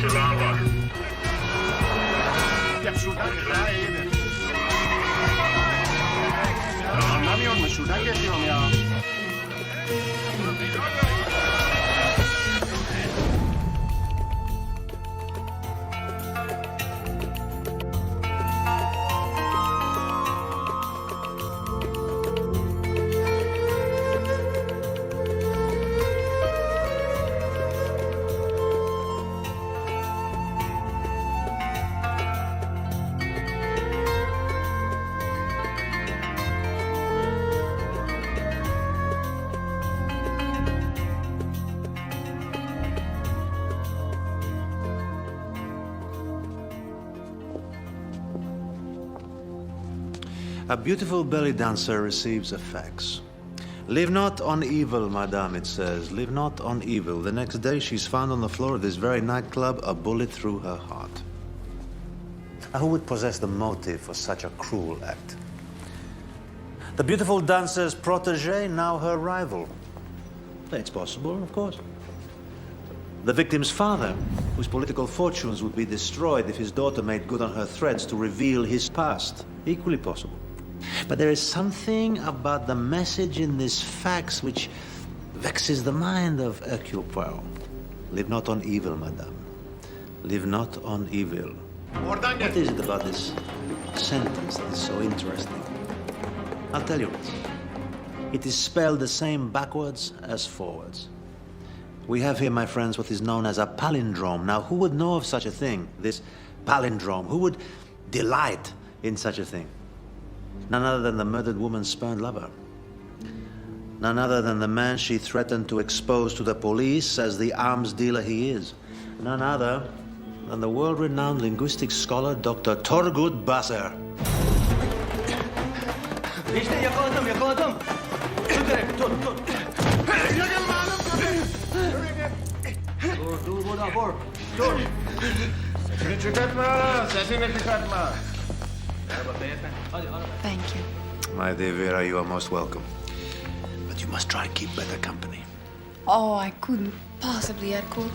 silah var. Ya şuradan daha iyidir. Ya anlamıyor musun? Şuradan geçiyorum ya. A beautiful belly dancer receives a fax. Live not on evil, madame, it says. Live not on evil. The next day, she's found on the floor of this very nightclub, a bullet through her heart. Now, who would possess the motive for such a cruel act? The beautiful dancer's protege, now her rival. It's possible, of course. The victim's father, whose political fortunes would be destroyed if his daughter made good on her threats to reveal his past. Equally possible. But there is something about the message in this fax which vexes the mind of Hercule Poirot. Live not on evil, madame. Live not on evil. What is it about this sentence that is so interesting? I'll tell you. It is spelled the same backwards as forwards. We have here, my friends, what is known as a palindrome. Now, who would know of such a thing, this palindrome? Who would delight in such a thing? None other than the murdered woman's spurned lover. None other than the man she threatened to expose to the police as the arms dealer he is. None other than the world-renowned linguistic scholar Dr. Turgut Baxter. İşte yakaladım. Dur direkt, dur. Dur burada, dur. Sesini çıkartma. Thank you. My dear Vera, you are most welcome. But you must try and keep better company. Oh, I couldn't possibly, Hercule.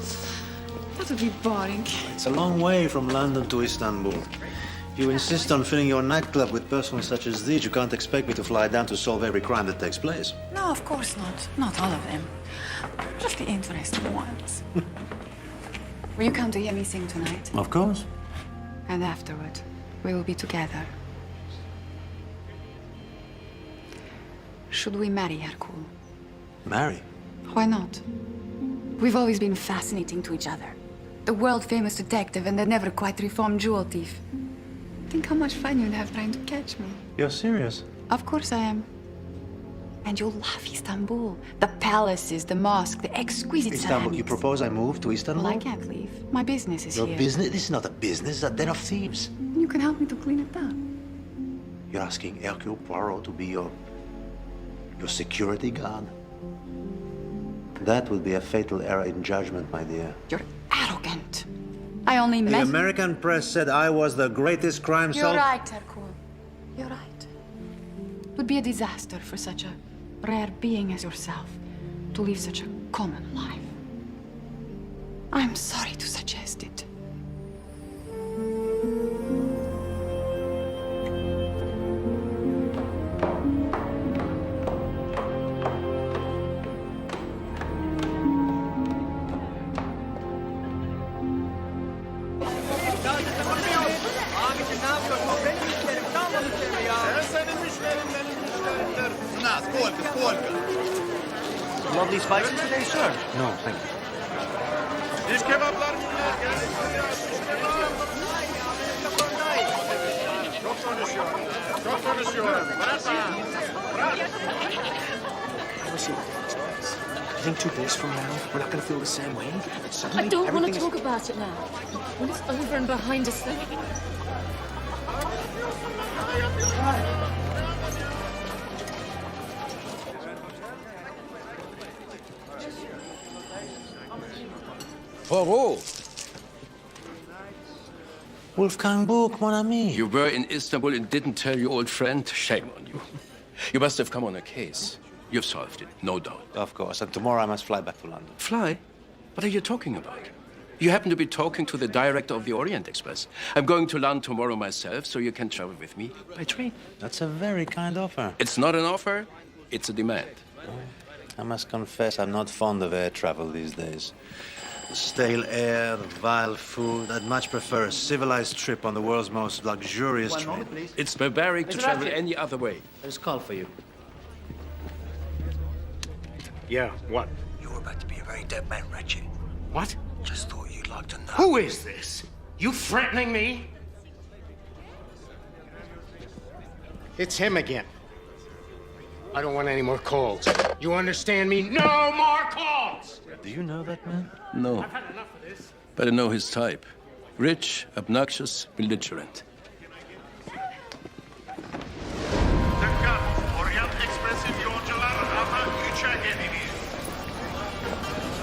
That would be boring. It's a long way from London to Istanbul. If you insist on filling your nightclub with persons such as these, you can't expect me to fly down to solve every crime that takes place. No, of course not. Not all of them. Just the interesting ones. Will you come to hear me sing tonight? Of course. And afterward, we will be together. Should we marry, Hercule? Marry? Why not? We've always been fascinating to each other. The world-famous detective and the never-quite-reformed jewel thief. Think how much fun you'd have trying to catch me. You're serious? Of course I am. And you'll love Istanbul. The palaces, the mosque, the exquisite Istanbul, ceramics. you propose I move to Istanbul? Well, I can't leave. My business is Your here. business? This is not a business, it's a den of thieves. You can help me to clean it up. You're asking Hercule Poirot to be your security guard? That would be a fatal error in judgment, my dear. You're arrogant. I only The met... American press said I was the greatest crime You're solver. right, Hercule. You're right. It would be a disaster for such a rare being as yourself to live such a common life. I'm sorry to suggest it. Lovely spices today, sir. No, thank you. Diş kebaplar bunlar. Çok konuşuyorum. Listen, I think 2 days from now, we're not going to feel the same way. Suddenly, I don't want to everything talk about it now. When it's over and behind us, then... Poirot, Wolfgang Buch, mon ami. you were in Istanbul and didn't tell your old friend? Shame on you. You must have come on a case. You've solved it, no doubt. Of course, and tomorrow I must fly back to London. Fly? What are you talking about? You happen to be talking to the director of the Orient Express. I'm going to London tomorrow myself, so you can travel with me by train. That's a very kind offer. It's not an offer, it's a demand. I must confess, I'm not fond of air travel these days. Stale air, vile food. I'd much prefer a civilized trip on the world's most luxurious train. One moment, please. It's barbaric to Mr. travel Alfred. any other way. There's a call for you. Yeah, what? You're about to be a very dead man, Ratchet. What? Just thought you'd like to know. Who is this? You threatening me? It's him again. I don't want any more calls. You understand me? No more calls! Do you know that man? No, I've had enough of this. but I know his type. Rich, obnoxious, belligerent. Orient Express yolcular ama 3'e geliyor.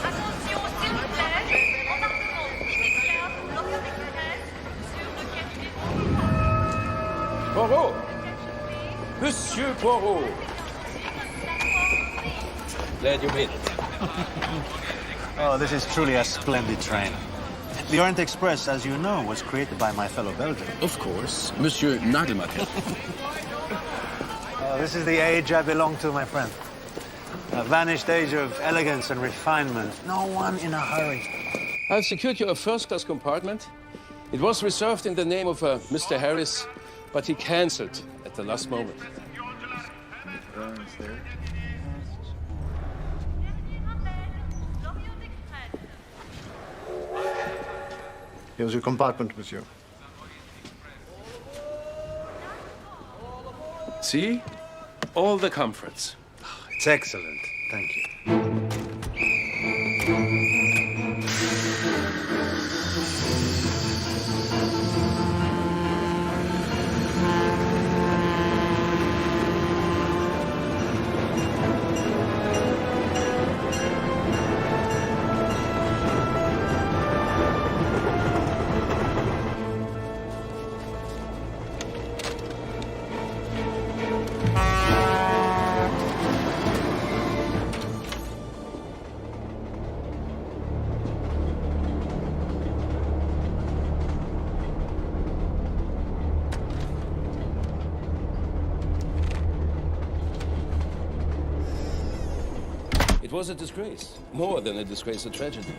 Attention, s'il vous plaît. Compartment immédiat pour l'Orient Express sur le quai du Poirot! Monsieur Poirot! Glad you made it. Oh, this is truly a splendid train. The Orient Express, as you know, was created by my fellow Belgian. Of course, Monsieur Nagelmacher. This is the age I belong to, my friend. A vanished age of elegance and refinement. No one in a hurry. I've secured you a first-class compartment. It was reserved in the name of Mr. Harris, but he cancelled at the last moment. Here's your compartment, monsieur. See? All the comforts. It's excellent. Thank you. It was a disgrace. More than a disgrace, a tragedy.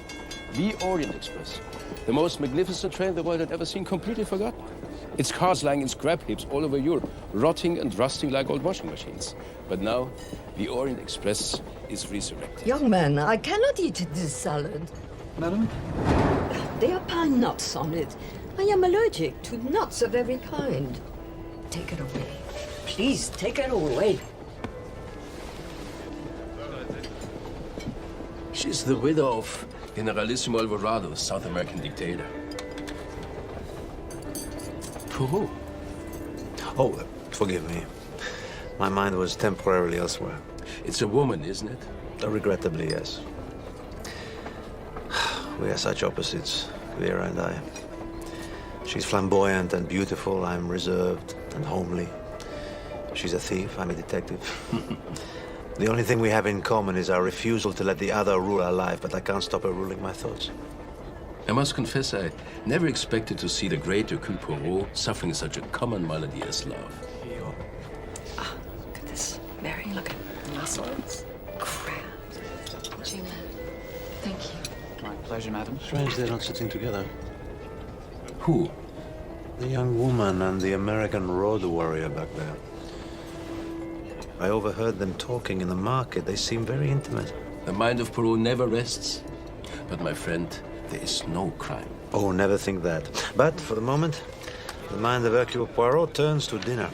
The Orient Express. The most magnificent train the world had ever seen, completely forgotten. Its cars lying in scrap heaps all over Europe, rotting and rusting like old washing machines. But now, the Orient Express is resurrected. Young man, I cannot eat this salad. Madam? There are pine nuts on it. I am allergic to nuts of every kind. Take it away. Please, take it away. She's the widow of Generalissimo Alvarado, South American dictator. Poirot. Oh, forgive me. My mind was temporarily elsewhere. It's a woman, isn't it? Regrettably, yes. We are such opposites, Vera and I. She's flamboyant and beautiful. I'm reserved and homely. She's a thief. I'm a detective. The only thing we have in common is our refusal to let the other rule our life, but I can't stop her ruling my thoughts. I must confess, I never expected to see the great Hercule Poirot suffering such a common malady as love. Ah, look at this. Mary, look at mussels, crabs. Gina, thank you. My pleasure, madam. Strange they're not sitting together. Who? The young woman and the American road warrior back there. I overheard them talking in the market. They seem very intimate. The mind of Poirot never rests. But, my friend, there is no crime. Oh, never think that. But, for the moment, the mind of Hercule Poirot turns to dinner.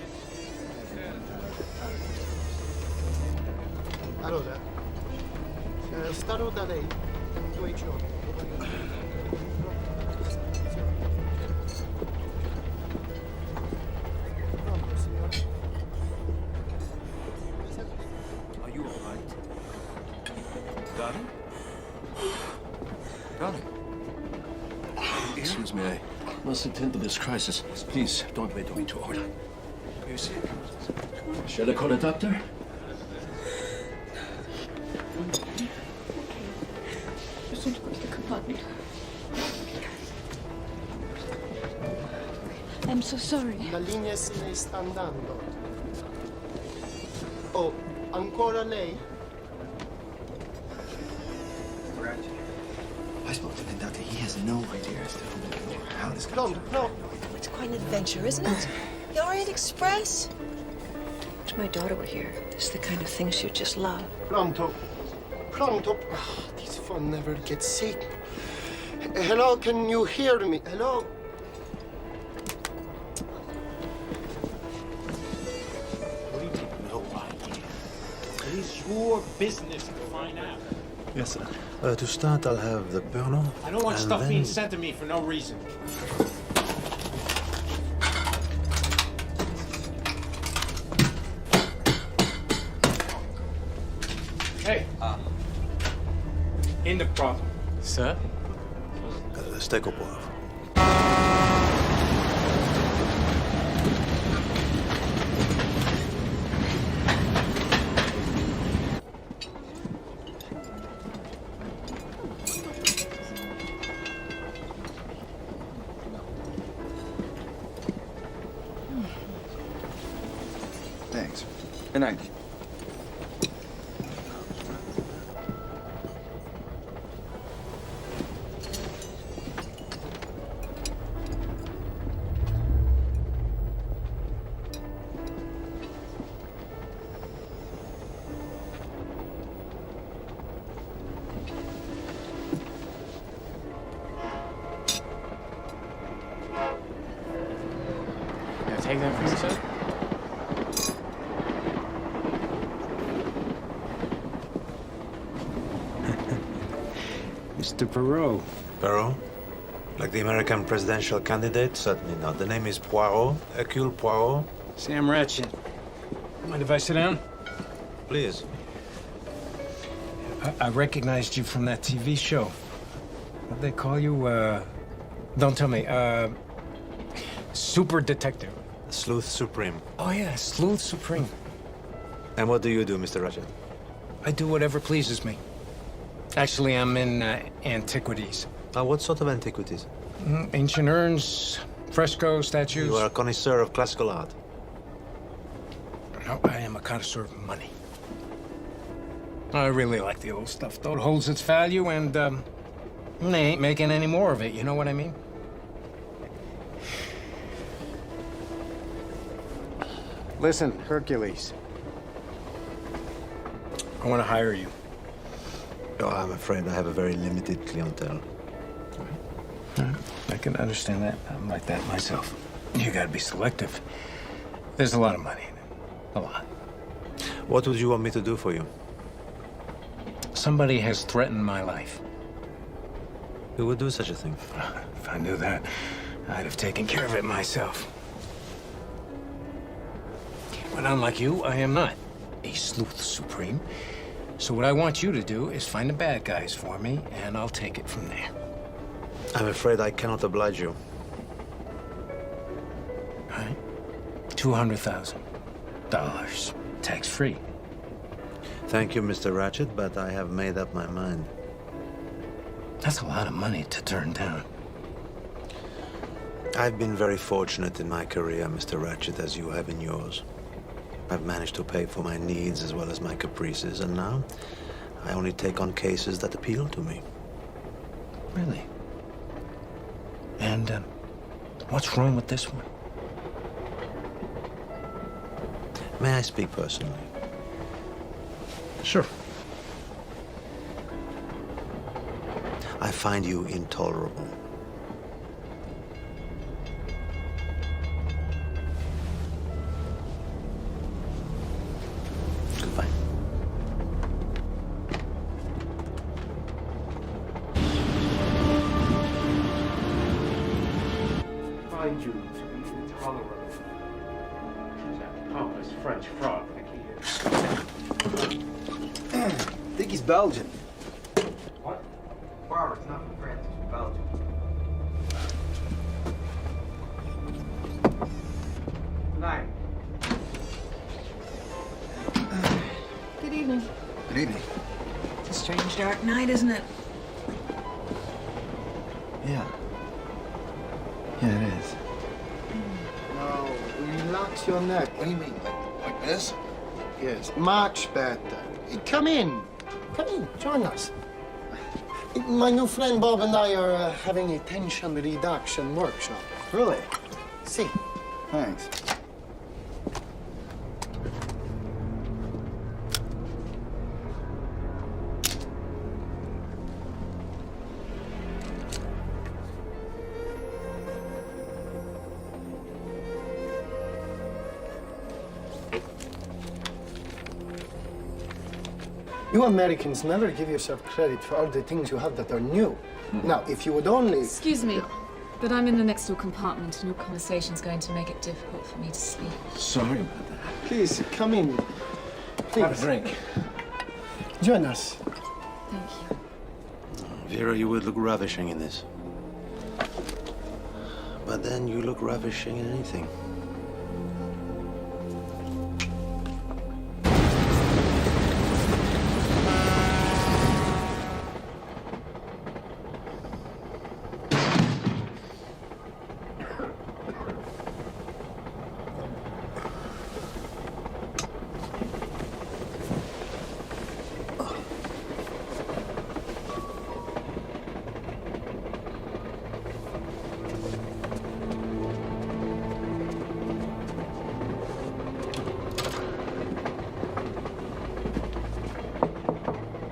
Allora, starò da lei 2 giorni. Are you all right? Darling? Darling? Excuse me, I must attend to this crisis. Please, don't wait for me to order. Are you sick? Shall I call a doctor? Just want to go to the compartment. I'm so sorry. La linea se ne sta andando. Oh, ancora lei? I spoke to the doctor. He has no idea as to who or how this No, no. It's quite an adventure, isn't it? The Orient Express. If my daughter were here, this is the kind of thing she'd just love. Pronto. Pronto. Oh, this phone never gets sick. Hello, can you hear me? Hello? No idea. It is your business to find out. Yes, sir. To start, I'll have the Pernod. I don't want and stuff then... being sent to me for no reason. Hey. In the problem. Sir? Steak au poivre. Thanks. Good night. Can I take that from you, sir? Mr. Poirot. Poirot? Like the American presidential candidate? Certainly not. The name is Poirot. Hercule Poirot. Sam Ratchet. Mind if I sit down? Please. I recognized you from that TV show. What'd they call you? Don't tell me. Super Detective. Sleuth Supreme. Oh, yeah, Sleuth Supreme. And what do you do, Mr. Ratchet? I do whatever pleases me. Actually, I'm in antiquities. What sort of antiquities? Ancient urns, fresco, statues. You are a connoisseur of classical art. No, I am a connoisseur of money. I really like the old stuff, though. It holds its value, and they ain't making any more of it, you know what I mean? Listen, Hercules. I want to hire you. Oh, I'm afraid I have a very limited clientele. I can understand that. I'm like that myself. You gotta be selective. There's a lot of money in it. A lot. What would you want me to do for you? Somebody has threatened my life. Who would do such a thing? If I knew that, I'd have taken care of it myself. But unlike you, I am not a sleuth supreme. So what I want you to do is find the bad guys for me, and I'll take it from there. I'm afraid I cannot oblige you. All right? $200,000. Tax-free. Thank you, Mr. Ratchet, but I have made up my mind. That's a lot of money to turn down. I've been very fortunate in my career, Mr. Ratchet, as you have in yours. I've managed to pay for my needs as well as my caprices, and now I only take on cases that appeal to me. Really? And what's wrong with this one? May I speak personally? Sure. I find you intolerable. Goodbye. Find you to be intolerable. That pompous French fraud, I think he's Belgian. What? Poirot, it's not from France, it's from Belgium. Good night. Good evening. Good evening. It's a strange dark night, isn't it? Yeah. Yeah, it is. Relax your neck. What do you mean, like this? Yes, much better. Come in. Come in, join us. My new friend Bob and I are having a tension reduction workshop. Really? See. Thanks. You Americans never give yourself credit for all the things you have that are new. Now, if you would only... Excuse me, but I'm in the next door compartment and your conversation's going to make it difficult for me to sleep. Sorry about that. Please, come in. Please. Have a drink. Join us. Thank you. Vera, you would look ravishing in this. But then you look ravishing in anything.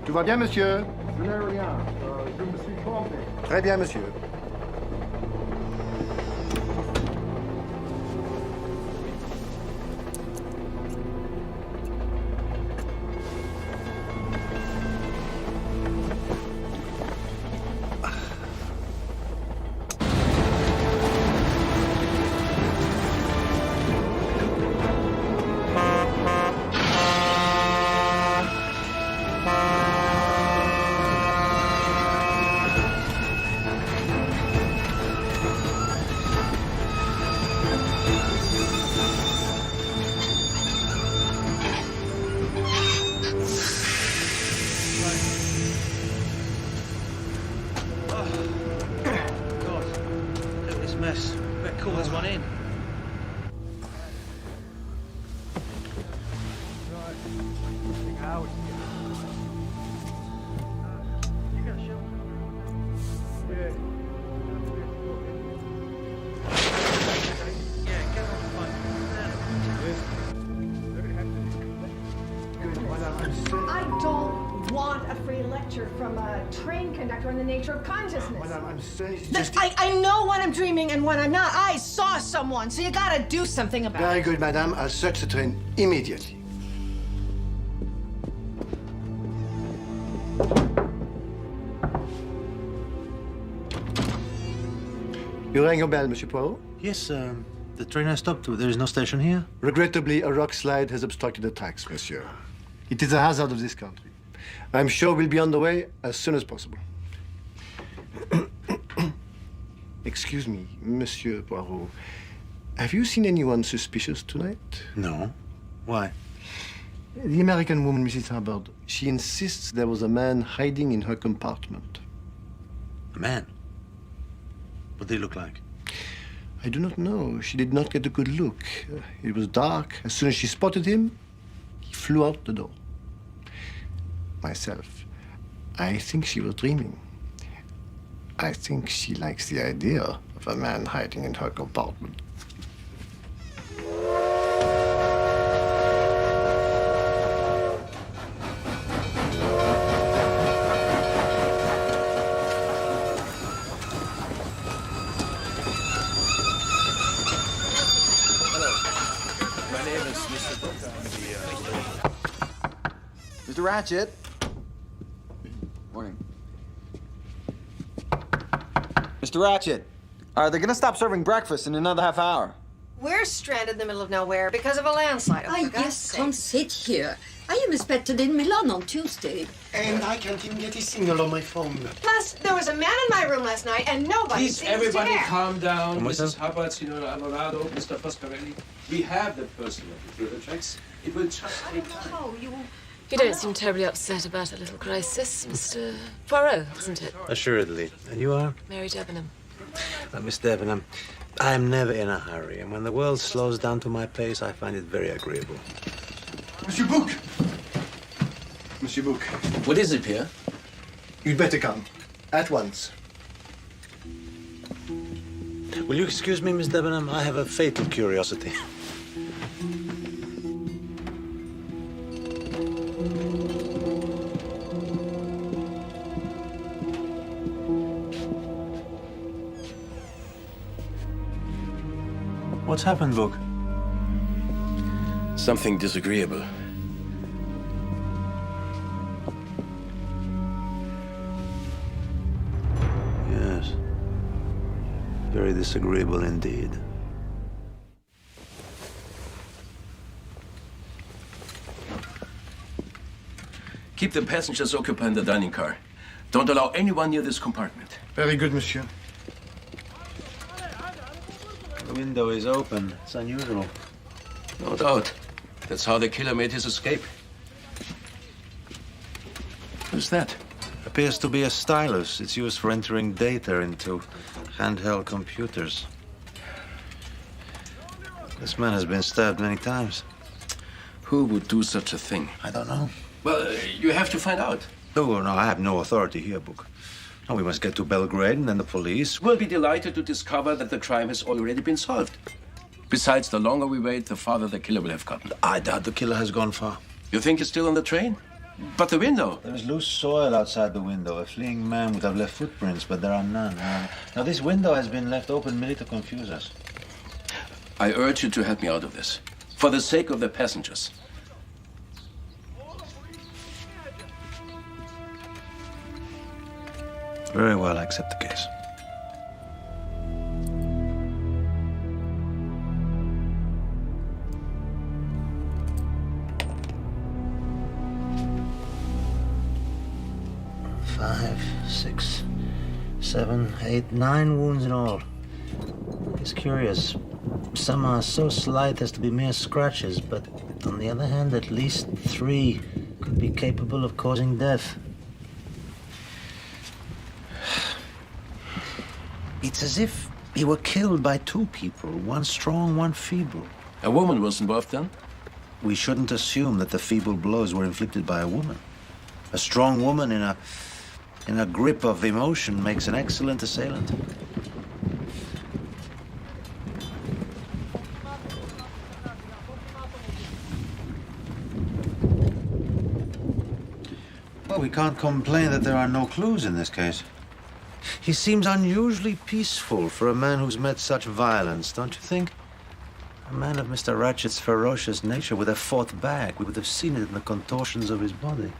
Tout va bien, monsieur? Je n'ai rien. Je me suis trompé. Très bien, monsieur. I don't want a free lecture from a train conductor on the nature of consciousness. Madame, I'm saying... I know when I'm dreaming and when I'm not. I saw someone, so you gotta do something about Very it. good, madame. I'll search the train immediately. You rang your bell, Monsieur Poirot? Yes, the train has stopped. There is no station here? Regrettably, a rock slide has obstructed the tracks, monsieur. It is a hazard of this country. I'm sure we'll be on the way as soon as possible. Excuse me, Monsieur Poirot. Have you seen anyone suspicious tonight? No. Why? The American woman, Mrs. Hubbard, she insists there was a man hiding in her compartment. A man? What did he look like? I do not know. She did not get a good look. It was dark. As soon as she spotted him, he flew out the door. Myself, I think she was dreaming. I think she likes the idea of a man hiding in her compartment. Mr. Ratchet. Morning. Mr. Ratchet, they're gonna stop serving breakfast in another half hour. We're stranded in the middle of nowhere because of a landslide. I just can't sit here. I am expected in Milan on Tuesday. And I can't even get a signal on my phone. Plus, there was a man in my room last night, and nobody Please, seems everybody, to care. calm down. What's Mrs. Hubbard, Signora Alvarado, Mr. Foscarelli. We have the person of the computer tracks. It will just take time. You don't seem terribly upset about a little crisis, Mr. Poirot, isn't it? Assuredly. And you are? Mary Debenham. Miss Debenham, I'm never in a hurry, and when the world slows down to my pace, I find it very agreeable. Monsieur Book! Monsieur Book. What is it, Pierre? You'd better come. At once. Will you excuse me, Miss Debenham? I have a fatal curiosity. What's happened, Book? Something disagreeable. Yes. Very disagreeable indeed. Keep the passengers occupying the dining car. Don't allow anyone near this compartment. Very good, monsieur. The window is open. It's unusual. No doubt. That's how the killer made his escape. Who's that? Appears to be a stylus. It's used for entering data into handheld computers. This man has been stabbed many times. Who would do such a thing? I don't know. Well, you have to find out. No, I have no authority here, Book. Now we must get to Belgrade and then the police. We'll be delighted to discover that the crime has already been solved. Besides, the longer we wait, the farther the killer will have gotten. I doubt the killer has gone far. You think he's still on the train? But the window? There is loose soil outside the window. A fleeing man would have left footprints, but there are none. Now, this window has been left open merely to confuse us. I urge you to help me out of this. For the sake of the passengers. Very well, I accept the case. Five, 6, 7, 8, 9 wounds in all. It's curious. Some are so slight as to be mere scratches, but on the other hand, at least 3 could be capable of causing death. It's as if he were killed by 2 people, one strong, one feeble. A woman was involved then? We shouldn't assume that the feeble blows were inflicted by a woman. A strong woman in a grip of emotion makes an excellent assailant. Well, we can't complain that there are no clues in this case. He seems unusually peaceful for a man who's met such violence, don't you think? A man of Mr. Ratchet's ferocious nature would have fought back. We would have seen it in the contortions of his body.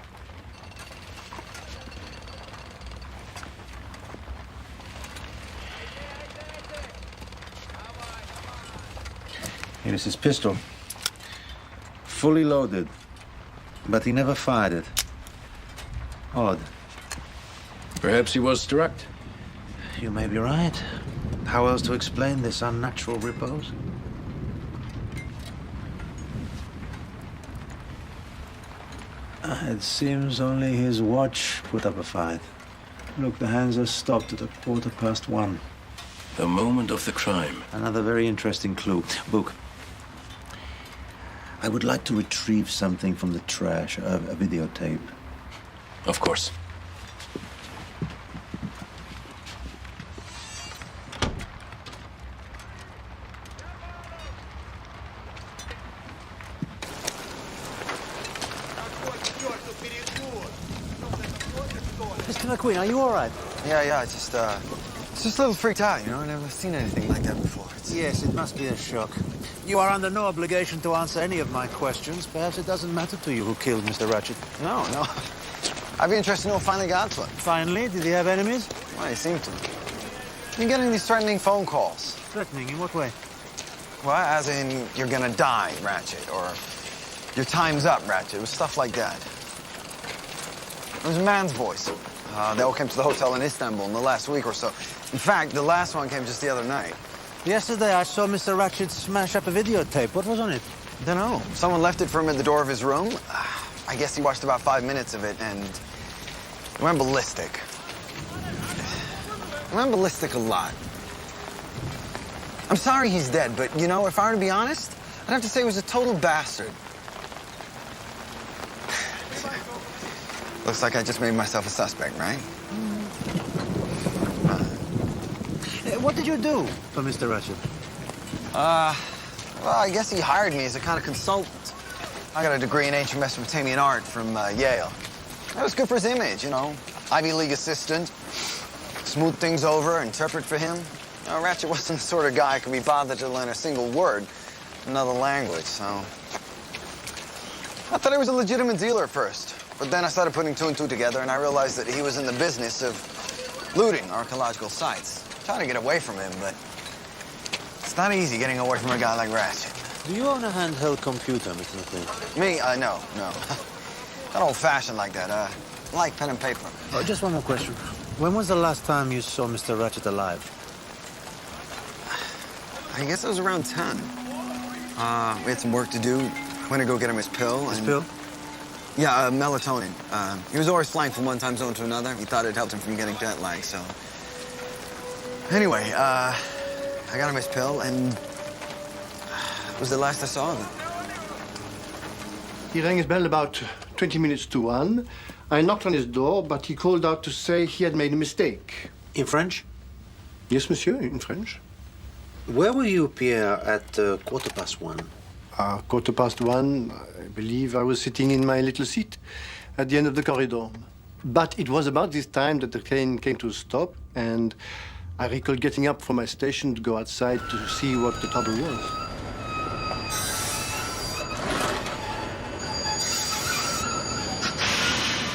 Here is his pistol. Fully loaded. But he never fired it. Odd. Perhaps he was drugged. You may be right. How else to explain this unnatural repose? It seems only his watch put up a fight. Look, the hands are stopped at 1:15. The moment of the crime. Another very interesting clue. Book. I would like to retrieve something from the trash, a videotape. Of course. Mr. McQueen, are you all right? Yeah, it's just a little freaked out, you know? I've never seen anything like that before. Yes, it must be a shock. You are under no obligation to answer any of my questions. Perhaps it doesn't matter to you who killed Mr. Ratchet. No. I'd be interested to know what finally got to him. Finally? Did he have enemies? Well, he seemed to. You're getting these threatening phone calls. Threatening? In what way? Well, as in, you're gonna die, Ratchet, or your time's up, Ratchet. It was stuff like that. It was a man's voice. They all came to the hotel in Istanbul in the last week or so. In fact, the last one came just the other night. Yesterday, I saw Mr. Ratchet smash up a videotape. What was on it? Dunno. Someone left it for him at the door of his room. I guess he watched about 5 minutes of it, and it went ballistic. It went ballistic a lot. I'm sorry he's dead, but, you know, if I were to be honest, I'd have to say he was a total bastard. Looks like I just made myself a suspect, right? What did you do for Mr. Ratchet? Well, I guess he hired me as a kind of consultant. I got a degree in ancient Mesopotamian art from Yale. That was good for his image, you know. Ivy League assistant, smooth things over, interpret for him. You know, Ratchet wasn't the sort of guy who could be bothered to learn a single word in another language, so... I thought he was a legitimate dealer at first. But then I started putting two and two together, and I realized that he was in the business of looting archaeological sites. Trying to get away from him, but it's not easy getting away from a guy like Ratchet. Do you own a handheld computer, Mr. McLean? Me? No. Not old-fashioned like that. I like pen and paper. Oh, just one more question. When was the last time you saw Mr. Ratchet alive? I guess it was around 10. We had some work to do. Went to go get him his pill. His pill? Yeah, melatonin. He was always flying from one time zone to another. He thought it helped him from getting jet lag, so... Anyway, I got him his pill, and it was the last I saw of him. He rang his bell about 20 minutes to 1. I knocked on his door, but he called out to say he had made a mistake. In French? Yes, monsieur, in French. Where were you, Pierre, at 1:15? 1:15, I believe I was sitting in my little seat at the end of the corridor. But it was about this time that the train came to a stop, and I recall getting up from my station to go outside to see what the trouble was.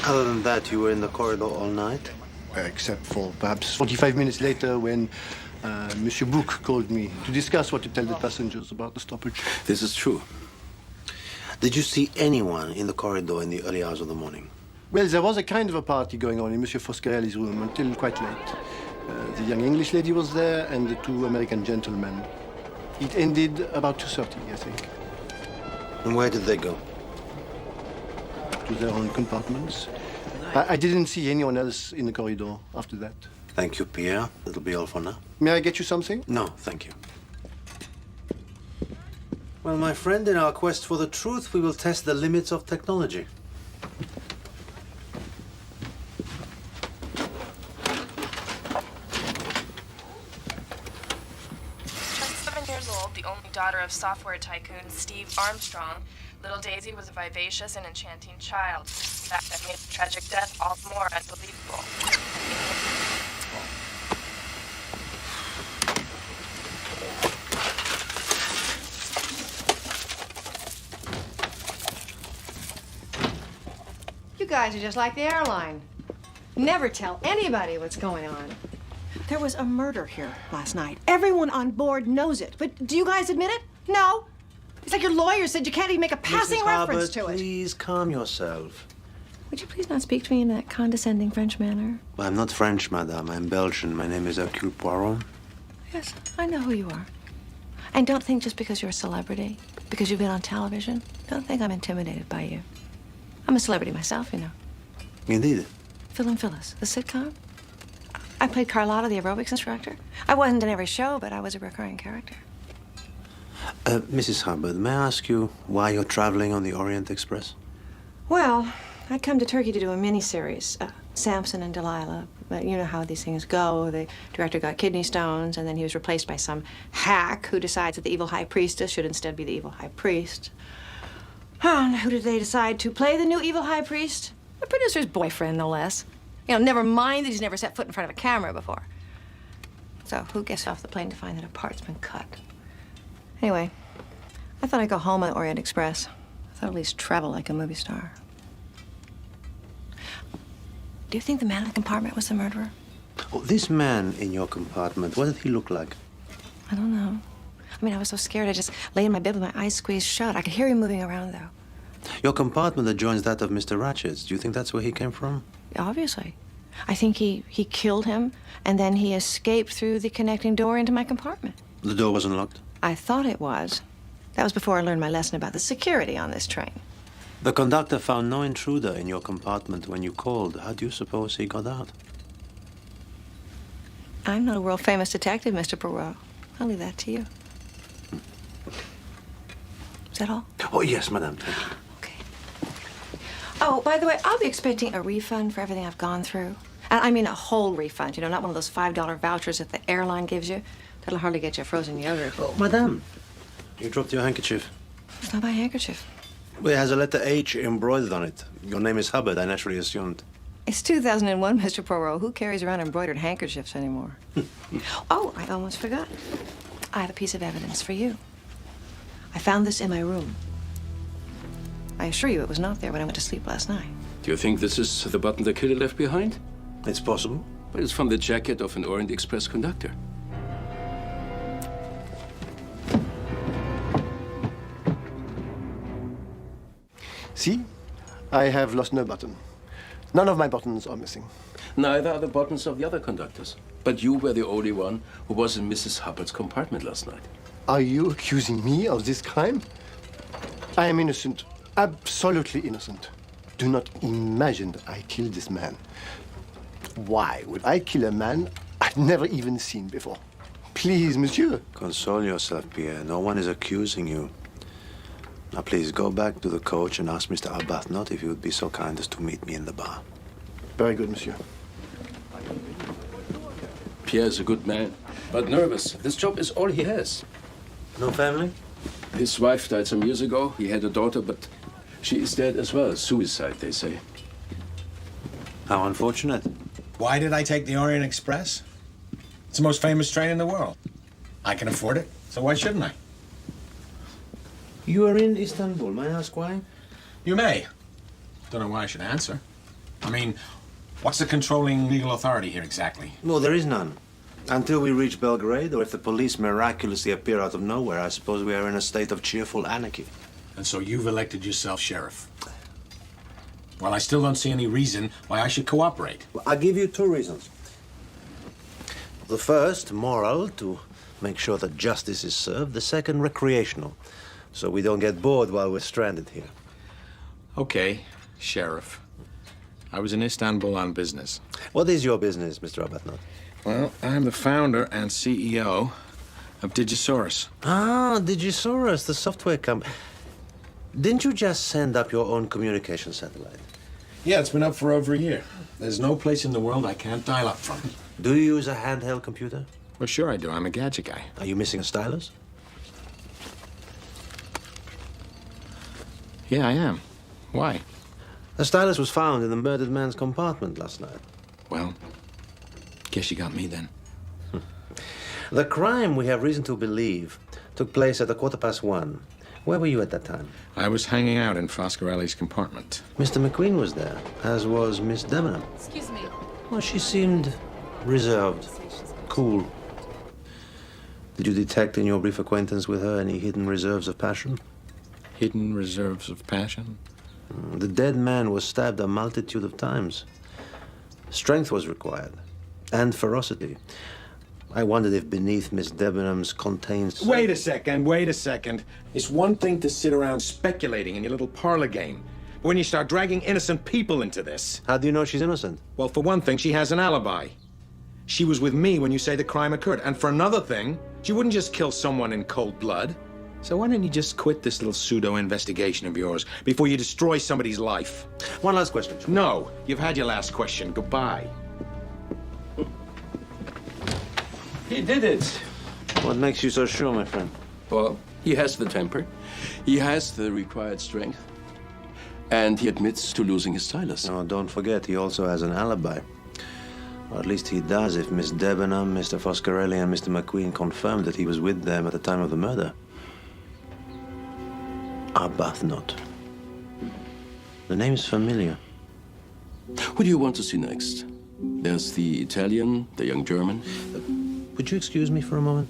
Other than that, you were in the corridor all night? Except for perhaps 45 minutes later when Monsieur Bouc called me to discuss what to tell the passengers about the stoppage. This is true. Did you see anyone in the corridor in the early hours of the morning? Well, there was a kind of a party going on in Monsieur Foscarelli's room until quite late. The young English lady was there and the two American gentlemen. It ended about 2:30, I think. And where did they go? To their own compartments. I didn't see anyone else in the corridor after that. Thank you, Pierre. That'll be all for now. May I get you something? No, thank you. Well, my friend, in our quest for the truth, we will test the limits of technology. The only daughter of software tycoon Steve Armstrong, little Daisy was a vivacious and enchanting child. That made the tragic death all the more unbelievable. You guys are just like the airline. Never tell anybody what's going on. There was a murder here last night. Everyone on board knows it. But do you guys admit it? No? It's like your lawyer said you can't even make a passing reference to it. Please calm yourself. Would you please not speak to me in that condescending French manner? Well, I'm not French, madame. I'm Belgian. My name is Hercule Poirot. Yes, I know who you are. And don't think just because you're a celebrity, because you've been on television, don't think I'm intimidated by you. I'm a celebrity myself, you know. Indeed. Phil and Phyllis, the sitcom. I played Carlotta, the aerobics instructor. I wasn't in every show, but I was a recurring character. Mrs. Hubbard, may I ask you why you're traveling on the Orient Express? Well, I'd come to Turkey to do a miniseries, Samson and Delilah. But you know how these things go. The director got kidney stones, and then he was replaced by some hack who decides that the evil high priestess should instead be the evil high priest. And who did they decide to play the new evil high priest? The producer's boyfriend, no less. You know, never mind that he's never set foot in front of a camera before. So who gets off the plane to find that a part's been cut? Anyway, I thought I'd go home on the Orient Express. I thought I'd at least travel like a movie star. Do you think the man in the compartment was the murderer? Oh, this man in your compartment, what did he look like? I don't know. I mean, I was so scared I just lay in my bed with my eyes squeezed shut. I could hear him moving around, though. Your compartment adjoins that of Mr. Ratchet's. Do you think that's where he came from? Obviously. I think he killed him, and then he escaped through the connecting door into my compartment. The door wasn't locked? I thought it was. That was before I learned my lesson about the security on this train. The conductor found no intruder in your compartment when you called. How do you suppose he got out? I'm not a world-famous detective, Mr. Poirot. I'll leave that to you. Is that all? Oh, yes, madame. Thank you. Oh, by the way, I'll be expecting a refund for everything I've gone through. And I mean a whole refund, you know, not one of those $5 vouchers that the airline gives you. That'll hardly get you a frozen yogurt. Oh, madame, you dropped your handkerchief. It's not my handkerchief. Well, it has a letter H embroidered on it. Your name is Hubbard, I naturally assumed. It's 2001, Mr. Poirot. Who carries around embroidered handkerchiefs anymore? Oh, I almost forgot. I have a piece of evidence for you. I found this in my room. I assure you it was not there when I went to sleep last night. Do you think this is the button the killer left behind? It's possible. But it's from the jacket of an Orient Express conductor. See? I have lost no button. None of my buttons are missing. Neither are the buttons of the other conductors. But you were the only one who was in Mrs. Hubbard's compartment last night. Are you accusing me of this crime? I am innocent. Absolutely innocent. Do not imagine that I killed this man. Why would I kill a man I'd never even seen before? Please, monsieur. Console yourself, Pierre. No one is accusing you. Now, please, go back to the coach and ask Mr. Arbuthnot if he would be so kind as to meet me in the bar. Very good, monsieur. Pierre is a good man, but nervous. This job is all he has. No family? His wife died some years ago. He had a daughter, but she is dead as well. Suicide, they say. How unfortunate. Why did I take the Orient Express? It's the most famous train in the world. I can afford it, so why shouldn't I? You are in Istanbul. May I ask why? You may. Don't know why I should answer. I mean, what's the controlling legal authority here exactly? Well, there is none. Until we reach Belgrade, or if the police miraculously appear out of nowhere, I suppose we are in a state of cheerful anarchy. And so you've elected yourself sheriff. Well, I still don't see any reason why I should cooperate. Well, I'll give you two reasons. The first, moral, to make sure that justice is served. The second, recreational, so we don't get bored while we're stranded here. Okay, sheriff. I was in Istanbul on business. What is your business, Mr. Arbuthnot? Well, I'm the founder and CEO of Digisaurus. Ah, Digisaurus, the software company. Didn't you just send up your own communication satellite? Yeah, it's been up for over a year. There's no place in the world I can't dial up from. Do you use a handheld computer? Well, sure I do. I'm a gadget guy. Are you missing a stylus? Yeah, I am. Why? A stylus was found in the murdered man's compartment last night. Well, guess you got me then. The crime, we have reason to believe, took place at 1:15. Where were you at that time? I was hanging out in Foscarelli's compartment. Mr. McQueen was there, as was Miss Debenham. Excuse me. Well, she seemed reserved, cool. Did you detect in your brief acquaintance with her any hidden reserves of passion? Hidden reserves of passion? The dead man was stabbed a multitude of times. Strength was required, and ferocity. I wondered if beneath Miss Debenham's contains... Wait a second. It's one thing to sit around speculating in your little parlor game. But when you start dragging innocent people into this... How do you know she's innocent? Well, for one thing, she has an alibi. She was with me when you say the crime occurred. And for another thing, she wouldn't just kill someone in cold blood. So why don't you just quit this little pseudo-investigation of yours before you destroy somebody's life? One last question. No, you've had your last question. Goodbye. He did it. What makes you so sure, my friend? Well, he has the temper. He has the required strength. And he admits to losing his stylus. No, don't forget, he also has an alibi. Or at least he does if Miss Debenham, Mr. Foscarelli, and Mr. McQueen confirmed that he was with them at the time of the murder. Arbuthnot. The name's familiar. Who do you want to see next? There's the Italian, the young German. Would you excuse me for a moment?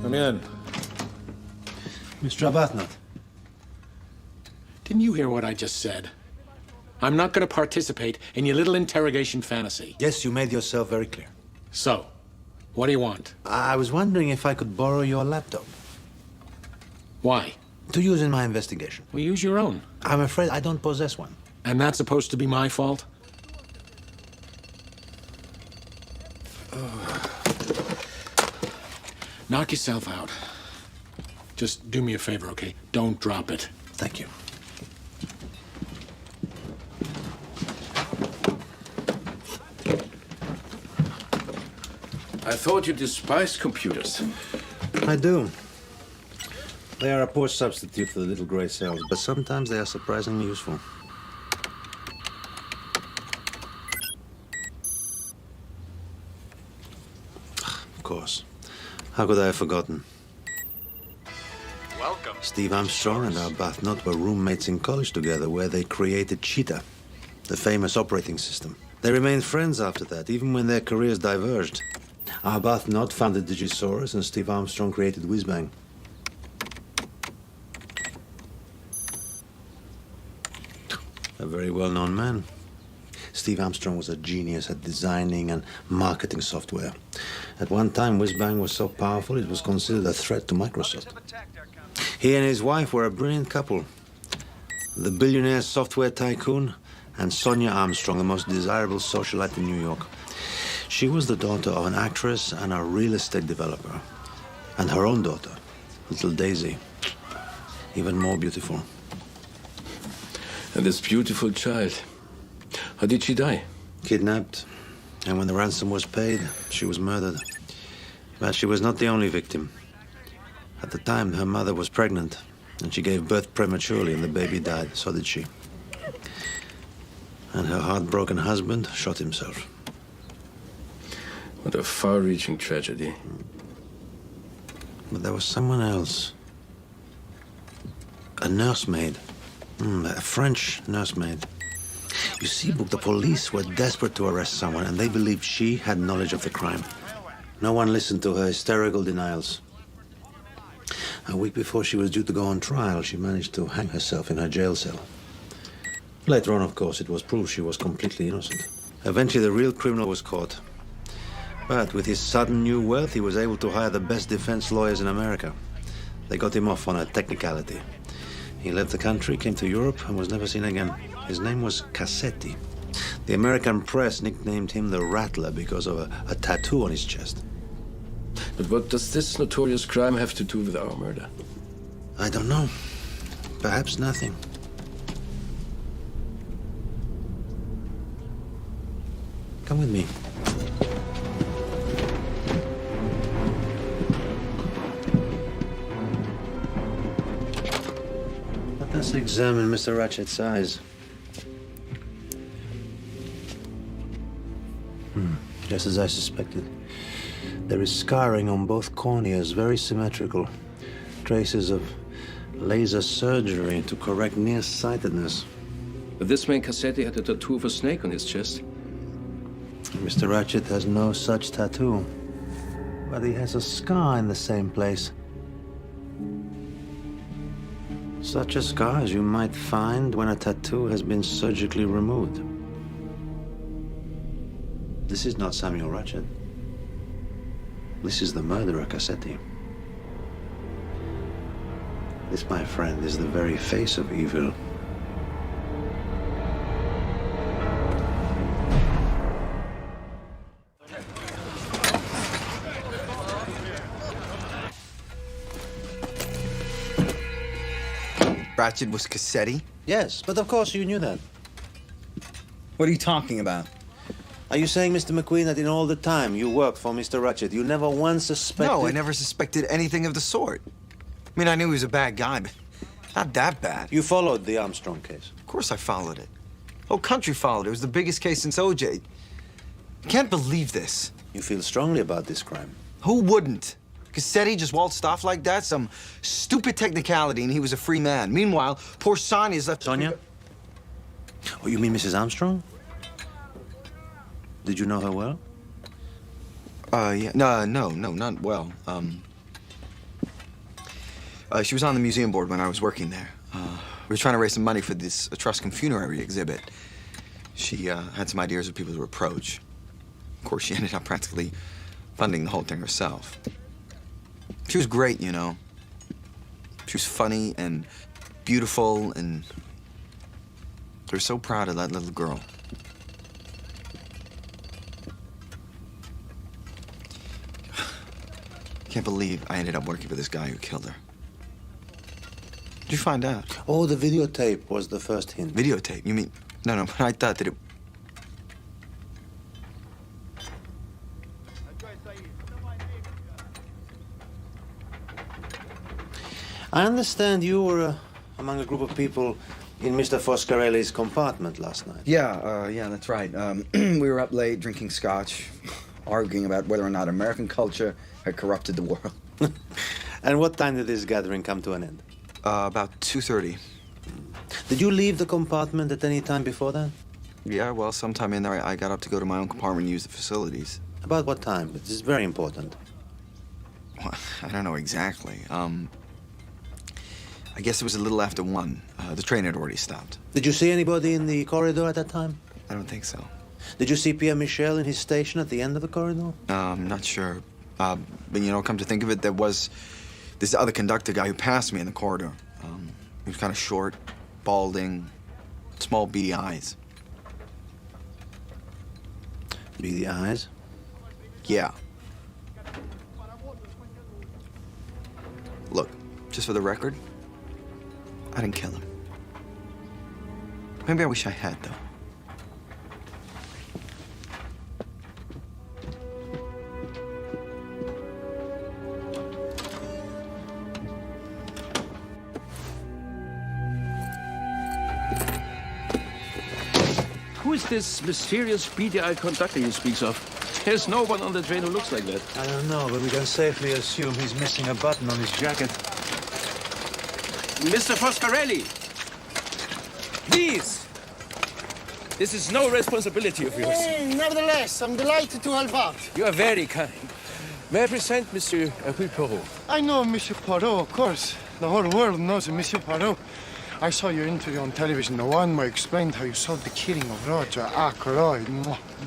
Come in. Mr. Arbuthnot. Didn't you hear what I just said? I'm not going to participate in your little interrogation fantasy. Yes, you made yourself very clear. So, what do you want? I was wondering if I could borrow your laptop. Why? To use in my investigation. Well, use your own. I'm afraid I don't possess one. And that's supposed to be my fault? Knock yourself out. Just do me a favor, okay? Don't drop it. Thank you. I thought you despised computers. I do. They are a poor substitute for the little gray cells, but sometimes they are surprisingly useful. Of course. How could I have forgotten? Welcome. Steve Armstrong and Arbuthnot were roommates in college together, where they created Cheetah, the famous operating system. They remained friends after that, even when their careers diverged. Arbuthnot founded Digisaurus, and Steve Armstrong created Whizbang. A very well-known man. Steve Armstrong was a genius at designing and marketing software. At one time, Whizbang was so powerful it was considered a threat to Microsoft. He and his wife were a brilliant couple. The billionaire software tycoon and Sonia Armstrong, the most desirable socialite in New York. She was the daughter of an actress and a real estate developer. And her own daughter, little Daisy, even more beautiful. And this beautiful child, how did she die? Kidnapped. And when the ransom was paid, she was murdered. But she was not the only victim. At the time, her mother was pregnant, and she gave birth prematurely, and the baby died. So did she. And her heartbroken husband shot himself. What a far-reaching tragedy. But there was someone else. A nursemaid. A French nursemaid. You see, Book, the police were desperate to arrest someone, and they believed she had knowledge of the crime. No one listened to her hysterical denials. A week before she was due to go on trial, she managed to hang herself in her jail cell. Later on, of course, it was proved she was completely innocent. Eventually, the real criminal was caught. But with his sudden new wealth, he was able to hire the best defense lawyers in America. They got him off on a technicality. He left the country, came to Europe, and was never seen again. His name was Cassetti. The American press nicknamed him the Rattler because of a tattoo on his chest. But what does this notorious crime have to do with our murder? I don't know. Perhaps nothing. Come with me. Let us examine Mr. Ratchet's eyes. Just as I suspected. There is scarring on both corneas, very symmetrical. Traces of laser surgery to correct nearsightedness. But this man Cassetti had a tattoo of a snake on his chest. Mr. Ratchet has no such tattoo. But he has a scar in the same place. Such a scar as you might find when a tattoo has been surgically removed. This is not Samuel Ratchet. This is the murderer, Cassetti. This, my friend, is the very face of evil. Ratchet was Cassetti? Yes, but of course you knew that. What are you talking about? Are you saying, Mr. McQueen, that in all the time you worked for Mr. Ratchet, you never once suspected... No, I never suspected anything of the sort. I mean, I knew he was a bad guy, but not that bad. You followed the Armstrong case? Of course I followed it. The whole country followed it. It was the biggest case since OJ. I can't believe this. You feel strongly about this crime? Who wouldn't? Cassetti just waltzed off like that? Some stupid technicality, and he was a free man. Meanwhile, poor Sonia's left... Sonia? Oh, you mean Mrs. Armstrong? Did you know her well? Yeah. No, not well. She was on the museum board when I was working there. We were trying to raise some money for this Etruscan funerary exhibit. She had some ideas of people to approach. Of course, she ended up practically funding the whole thing herself. She was great, you know. She was funny and beautiful, and they're so proud of that little girl. I can't believe I ended up working for this guy who killed her. Did you find out? Oh, the videotape was the first hint. Videotape? You mean... No, but I thought that it... I understand you were among a group of people in Mr. Foscarelli's compartment last night. Yeah, that's right. We were up late drinking scotch, arguing about whether or not American culture had corrupted the world. And what time did this gathering come to an end? About 2:30. Did you leave the compartment at any time before that? Yeah, well, sometime in there, I got up to go to my own compartment and use the facilities. About what time? This is very important. Well, I don't know exactly. I guess it was a little after 1. The train had already stopped. Did you see anybody in the corridor at that time? I don't think so. Did you see Pierre Michel in his station at the end of the corridor? I'm not sure. But, you know, come to think of it, there was this other conductor guy who passed me in the corridor. He was kind of short, balding, small beady eyes. Beady eyes? Yeah. Look, just for the record, I didn't kill him. Maybe I wish I had, though. Who is this mysterious beady-eyed conductor he speaks of? There's no one on the train who looks like that. I don't know, but we can safely assume he's missing a button on his jacket. Mr. Foscarelli! Please! This is no responsibility of yours. Nevertheless, I'm delighted to help out. You are very kind. May I present Monsieur Hercule Poirot? I know Monsieur Poirot, of course. The whole world knows Monsieur Poirot. I saw your interview on television. The one where you explained how you solved the killing of Roger Ackroyd.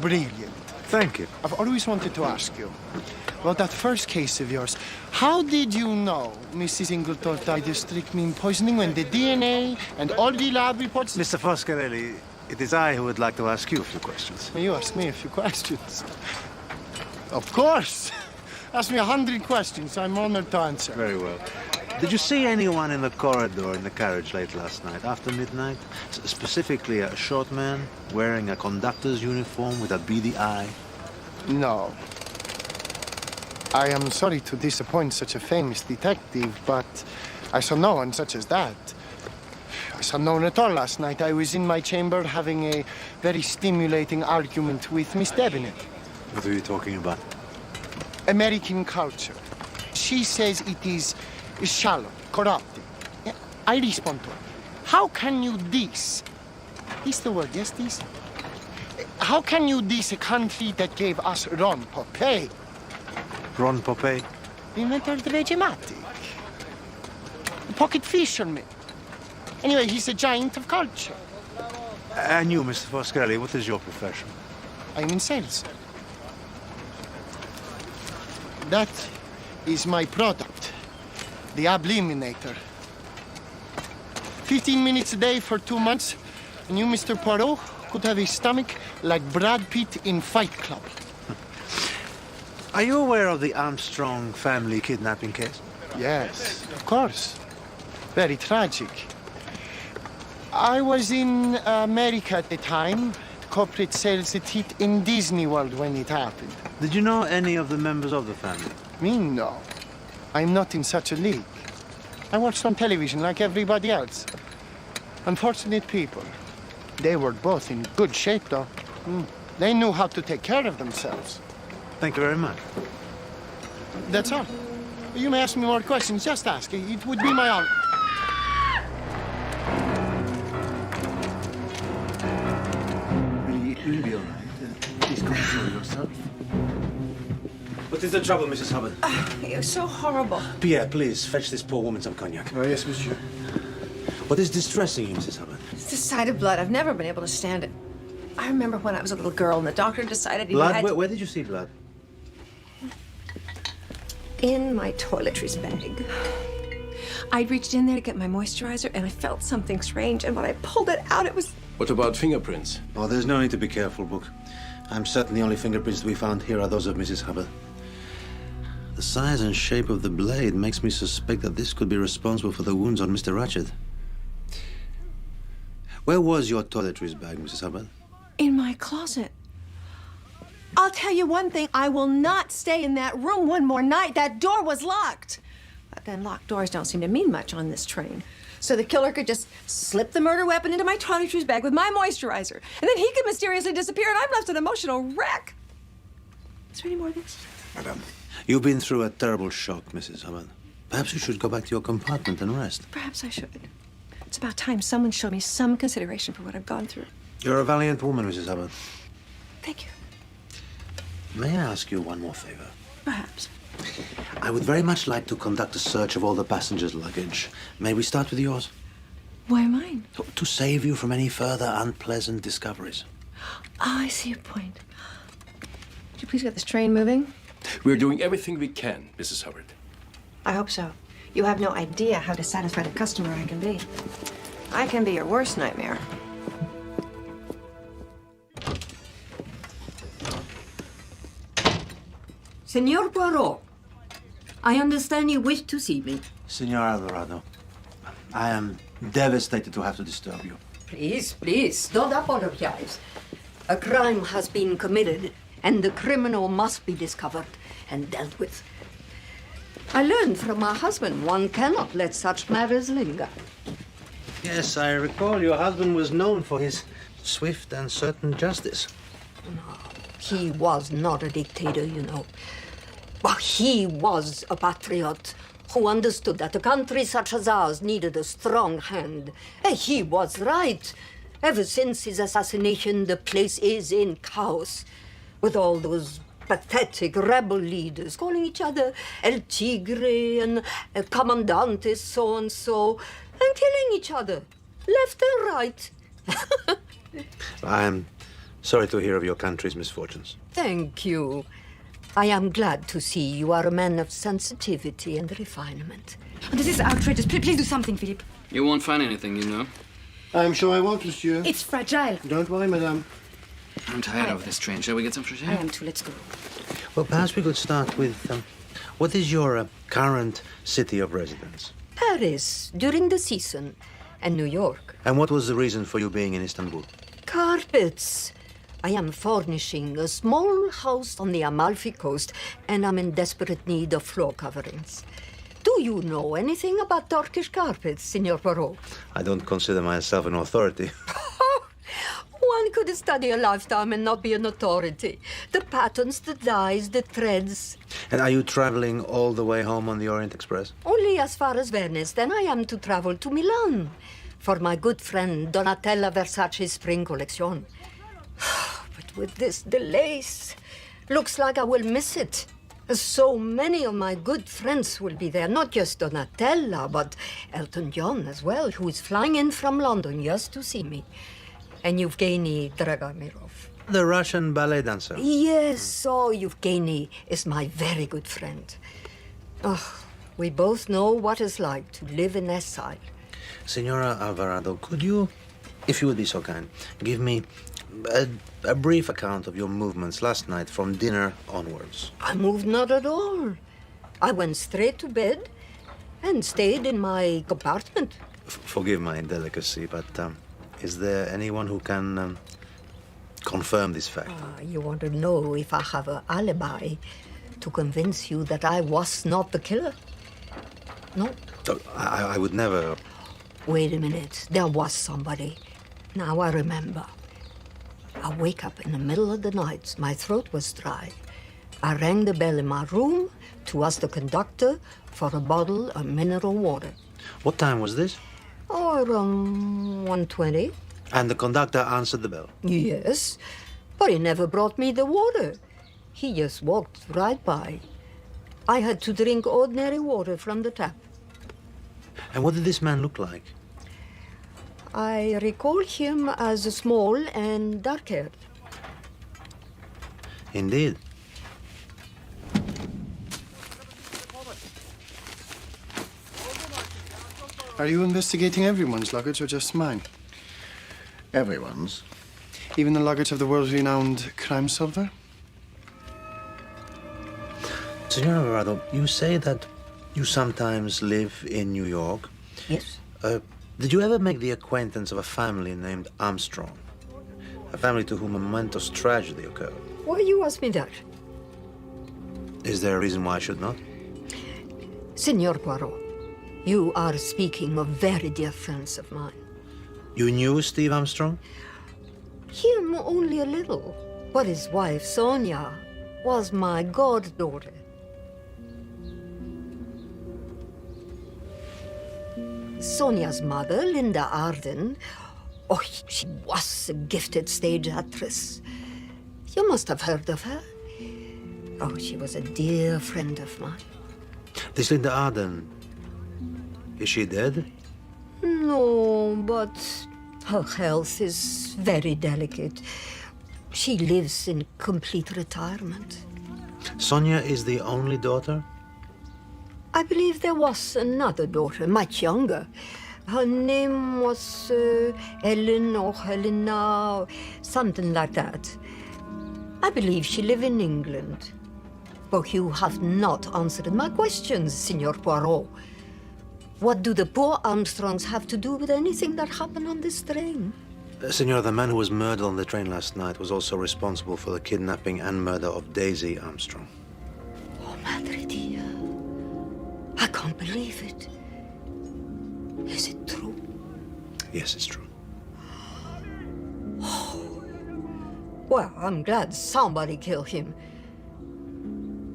Brilliant. Thank you. I've always wanted to ask you about that first case of yours. How did you know Mrs. Ingleton died of strychnine poisoning when the DNA and all the lab reports... Mr. Foscarelli, it is I who would like to ask you a few questions. You ask me a few questions. Of course. Ask me 100 questions. I'm honored to answer. Very well. Did you see anyone in the corridor in the carriage late last night, after midnight? Specifically a short man wearing a conductor's uniform with a beady eye? No. I am sorry to disappoint such a famous detective, but I saw no one such as that. I saw no one at all last night. I was in my chamber having a very stimulating argument with Miss Debinet. What are you talking about? American culture. She says it is shallow, corrupting. I respond to her. How can you diss? Is the word, yes, diss? How can you diss a country that gave us Ron Popey? Ron Popey? The inventor of the Vegematic. The pocket fisherman. Anyway, he's a giant of culture. And you, Mr. Foscarelli, what is your profession? I'm in sales. That is my product. The Abliminator. 15 minutes a day for 2 months, and you, Mr. Poirot, could have a stomach like Brad Pitt in Fight Club. Are you aware of the Armstrong family kidnapping case? Yes, of course. Very tragic. I was in America at the time. Corporate sales had hit in Disney World when it happened. Did you know any of the members of the family? Me, no. I'm not in such a league. I watched on television like everybody else. Unfortunate people. They were both in good shape, though. They knew how to take care of themselves. Thank you very much. That's all. You may ask me more questions. Just ask. It would be my honor. You'll be all right. Please control yourself. What is the trouble, Mrs. Hubbard? You're so horrible. Pierre, please, fetch this poor woman some cognac. Oh, yes, monsieur. What is distressing you, Mrs. Hubbard? It's the sight of blood. I've never been able to stand it. I remember when I was a little girl and the doctor decided he Blood? had to... Where did you see blood? In my toiletries bag. I reached in there to get my moisturizer, and I felt something strange, and when I pulled it out, it was... What about fingerprints? Oh, there's no need to be careful, Book. I'm certain the only fingerprints we found here are those of Mrs. Hubbard. The size and shape of the blade makes me suspect that this could be responsible for the wounds on Mr. Ratchet. Where was your toiletries bag, Mrs. Hubbard? In my closet. I'll tell you one thing, I will not stay in that room one more night. That door was locked. But then locked doors don't seem to mean much on this train. So the killer could just slip the murder weapon into my toiletries bag with my moisturizer. And then he could mysteriously disappear and I'm left an emotional wreck. Is there any more of this? Madame. You've been through a terrible shock, Mrs. Hubbard. Perhaps you should go back to your compartment and rest. Perhaps I should. It's about time someone showed me some consideration for what I've gone through. You're a valiant woman, Mrs. Hubbard. Thank you. May I ask you one more favor? Perhaps. I would very much like to conduct a search of all the passengers' luggage. May we start with yours? Why mine? To save you from any further unpleasant discoveries. Oh, I see your point. Would you please get this train moving? We're doing everything we can, Mrs. Hubbard. I hope so. You have no idea how dissatisfied a customer I can be. I can be your worst nightmare. Senor Poirot, I understand you wish to see me. Senor Alvarado, I am devastated to have to disturb you. Please, please, don't apologize. A crime has been committed, and the criminal must be discovered and dealt with. I learned from my husband one cannot let such matters linger. Yes, I recall your husband was known for his swift and certain justice. No, he was not a dictator, you know. But he was a patriot who understood that a country such as ours needed a strong hand. And he was right. Ever since his assassination, the place is in chaos, with all those pathetic rebel leaders calling each other El Tigre and Comandante so-and-so, and killing each other, left and right. I am sorry to hear of your country's misfortunes. Thank you. I am glad to see you are a man of sensitivity and refinement. This is outrageous. Please do something, Philippe. You won't find anything, you know. I'm sure I won't, monsieur. It's fragile. Don't worry, madame. I'm tired of this train. Shall we get some fresh air? I am too. Let's go. Well, perhaps we could start with, what is your current city of residence? Paris, during the season, and New York. And what was the reason for you being in Istanbul? Carpets. I am furnishing a small house on the Amalfi Coast, and I'm in desperate need of floor coverings. Do you know anything about Turkish carpets, Signor Poirot? I don't consider myself an authority. One could study a lifetime and not be an authority. The patterns, the dyes, the threads. And are you traveling all the way home on the Orient Express? Only as far as Venice. Then I am to travel to Milan for my good friend Donatella Versace's spring collection. But with this delays, looks like I will miss it. So many of my good friends will be there, not just Donatella, but Elton John as well, who is flying in from London just to see me. And Yevgeny Dragomirov. The Russian ballet dancer. Yes, oh, Yevgeny is my very good friend. Oh, we both know what it's like to live in exile. Signora Alvarado, could you, if you would be so kind, give me a brief account of your movements last night from dinner onwards? I moved not at all. I went straight to bed and stayed in my compartment. Forgive my indelicacy, but is there anyone who can confirm this fact? You want to know if I have an alibi to convince you that I was not the killer? No? Oh, I would never... Wait a minute. There was somebody. Now I remember. I wake up in the middle of the night. My throat was dry. I rang the bell in my room to ask the conductor for a bottle of mineral water. What time was this? Oh, around 1:20. And the conductor answered the bell? Yes, but he never brought me the water. He just walked right by. I had to drink ordinary water from the tap. And what did this man look like? I recall him as small and dark-haired. Indeed. Are you investigating everyone's luggage or just mine? Everyone's. Even the luggage of the world-renowned crime solver? Signor Alvarado, you say that you sometimes live in New York. Yes. Did you ever make the acquaintance of a family named Armstrong? A family to whom a momentous tragedy occurred. Why you ask me that? Is there a reason why I should not? Signor Poirot, you are speaking of very dear friends of mine. You knew Steve Armstrong? Him only a little, but his wife, Sonia, was my goddaughter. Sonia's mother, Linda Arden, oh, she was a gifted stage actress. You must have heard of her. Oh, she was a dear friend of mine. This Linda Arden, is she dead? No, but her health is very delicate. She lives in complete retirement. Sonia is the only daughter? I believe there was another daughter, much younger. Her name was Ellen or Helena, something like that. I believe she lived in England. But you have not answered my questions, Signor Poirot. What do the poor Armstrongs have to do with anything that happened on this train? Senor, the man who was murdered on the train last night was also responsible for the kidnapping and murder of Daisy Armstrong. Oh, Madre Dia. I can't believe it. Is it true? Yes, it's true. Oh. Well, I'm glad somebody killed him.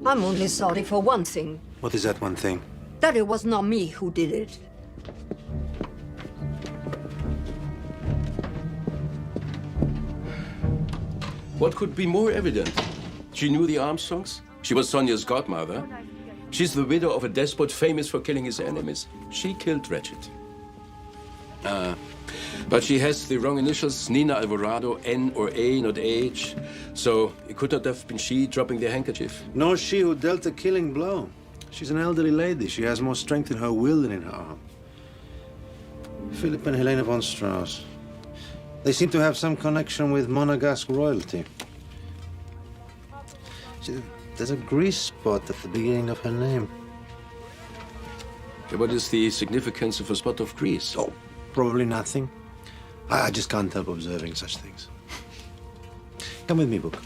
I'm only sorry for one thing. What is that one thing? That it was not me who did it. What could be more evident? She knew the Armstrongs. She was Sonia's godmother. She's the widow of a despot famous for killing his enemies. She killed Ratchet. But she has the wrong initials, Nina Alvarado, N or A, not H. So it could not have been she dropping the handkerchief. Nor she who dealt the killing blow. She's an elderly lady. She has more strength in her will than in her arm. Philip and Helena von Strauss. They seem to have some connection with Monegasque royalty. There's a grease spot at the beginning of her name. What is the significance of a spot of grease? Oh, probably nothing. I just can't help observing such things. Come with me, Book.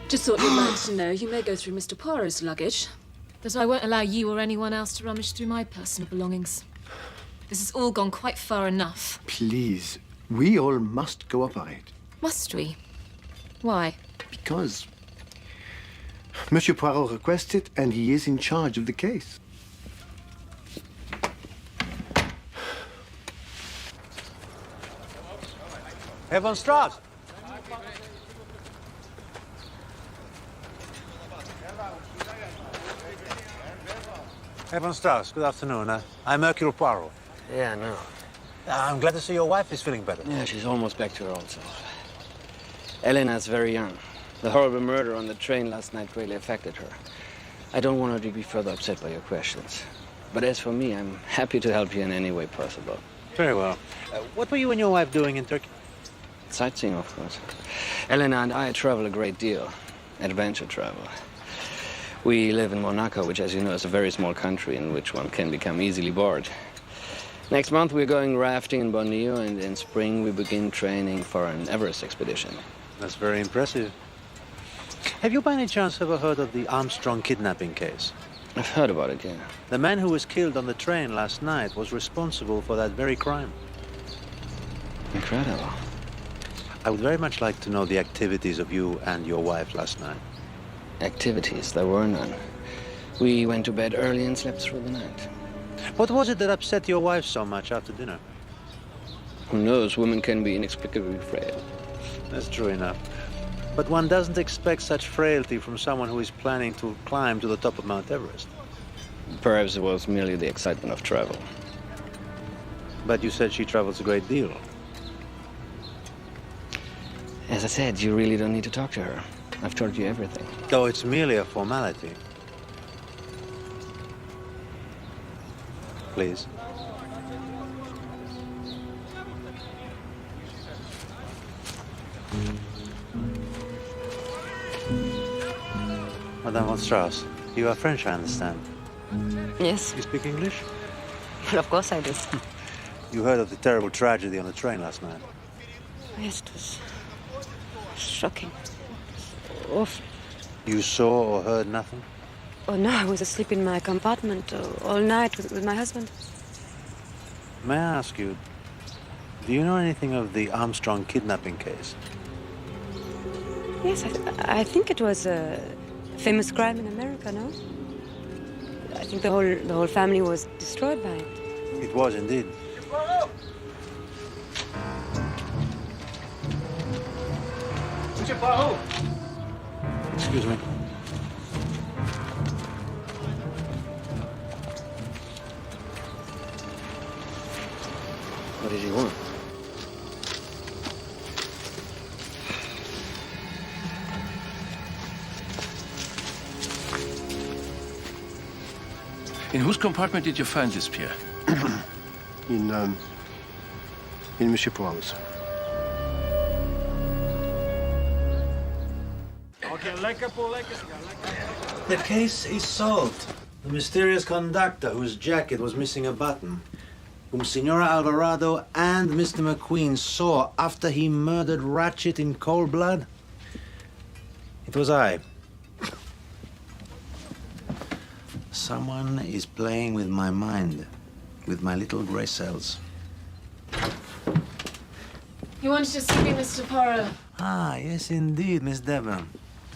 Just thought you'd like to know, you may go through Mr. Poirot's luggage, but I won't allow you or anyone else to rummage through my personal belongings. This has all gone quite far enough. Please, we all must cooperate. Must we? Why? Because Monsieur Poirot requested, and he is in charge of the case. Herr von Strauss! Herr von Strauss, good afternoon. I'm Hercule Poirot. Yeah, no. I'm glad to see your wife is feeling better. Yeah, she's almost back to her old self. Elena's very young. The horrible murder on the train last night really affected her. I don't want her to be further upset by your questions. But as for me, I'm happy to help you in any way possible. Very well. What were you and your wife doing in Turkey? Sightseeing, of course. Elena and I travel a great deal. Adventure travel. We live in Monaco, which, as you know, is a very small country in which one can become easily bored. Next month, we're going rafting in Borneo, and in spring, we begin training for an Everest expedition. That's very impressive. Have you by any chance ever heard of the Armstrong kidnapping case? I've heard about it, yeah. The man who was killed on the train last night was responsible for that very crime. Incredible. I would very much like to know the activities of you and your wife last night. Activities? There were none. We went to bed early and slept through the night. What was it that upset your wife so much after dinner? Who knows? Women can be inexplicably frail. That's true enough. But one doesn't expect such frailty from someone who is planning to climb to the top of Mount Everest. Perhaps it was merely the excitement of travel. But you said she travels a great deal. As I said, you really don't need to talk to her. I've told you everything. Though it's merely a formality. Please. Madame von Strauss, you are French, I understand. Yes. You speak English? Well, of course I do. You heard of the terrible tragedy on the train last night? Yes, it was shocking. Awful. You saw or heard nothing? Oh, no, I was asleep in my compartment all night with my husband. May I ask you, do you know anything of the Armstrong kidnapping case? Yes, I think it was a famous crime in America, no? I think the whole family was destroyed by it. It was indeed. Monsieur Poirot! Excuse me. What did he want? In whose compartment did you find this, Pierre? In Monsieur Poirot's. The case is solved. The mysterious conductor whose jacket was missing a button, whom Signora Alvarado and Mr. McQueen saw after he murdered Ratchet in cold blood. It was I. Someone is playing with my mind, with my little gray cells. You wanted to see me, Mr. Poirot? Ah, yes, indeed, Miss Devon.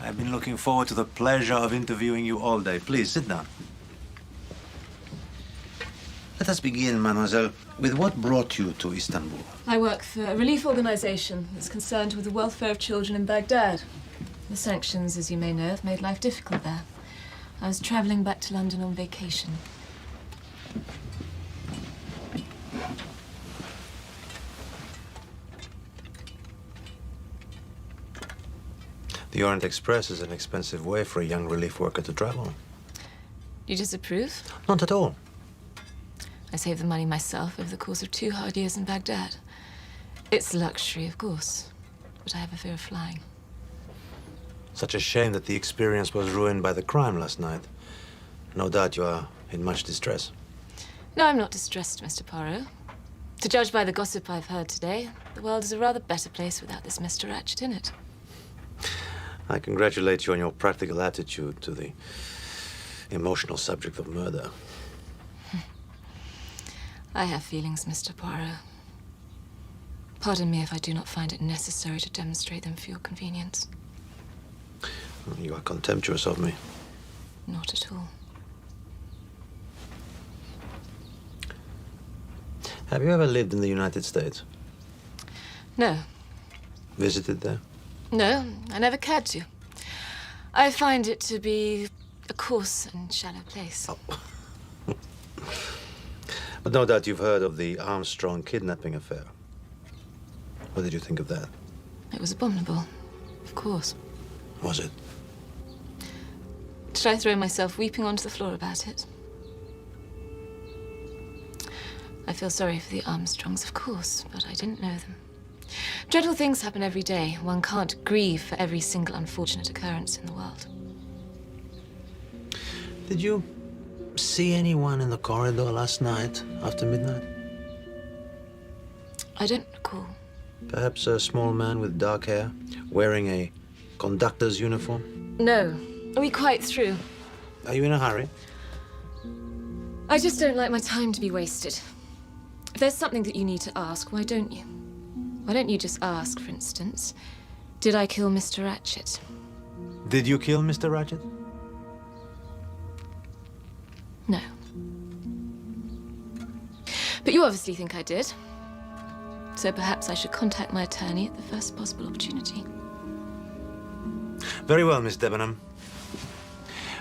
I've been looking forward to the pleasure of interviewing you all day. Please, sit down. Let us begin, mademoiselle, with what brought you to Istanbul. I work for a relief organization that's concerned with the welfare of children in Baghdad. The sanctions, as you may know, have made life difficult there. I was traveling back to London on vacation. The Orient Express is an expensive way for a young relief worker to travel. You disapprove? Not at all. I saved the money myself over the course of 2 hard years in Baghdad. It's luxury, of course, but I have a fear of flying. Such a shame that the experience was ruined by the crime last night. No doubt you are in much distress. No, I'm not distressed, Mr. Poirot. To judge by the gossip I've heard today, the world is a rather better place without this Mr. Ratchet in it. I congratulate you on your practical attitude to the emotional subject of murder. I have feelings, Mr. Poirot. Pardon me if I do not find it necessary to demonstrate them for your convenience. You are contemptuous of me. Not at all. Have you ever lived in the United States? No. Visited there? No, I never cared to. I find it to be a coarse and shallow place. Oh. But no doubt you've heard of the Armstrong kidnapping affair. What did you think of that? It was abominable, of course. Was it? Did I throw myself weeping onto the floor about it? I feel sorry for the Armstrongs, of course, but I didn't know them. Dreadful things happen every day. One can't grieve for every single unfortunate occurrence in the world. Did you see anyone in the corridor last night after midnight? I don't recall. Perhaps a small man with dark hair, wearing a conductor's uniform? No. Are we quite through? Are you in a hurry? I just don't like my time to be wasted. If there's something that you need to ask, why don't you? Why don't you just ask, for instance, did I kill Mr. Ratchet? Did you kill Mr. Ratchet? No. But you obviously think I did. So perhaps I should contact my attorney at the first possible opportunity. Very well, Miss Debenham.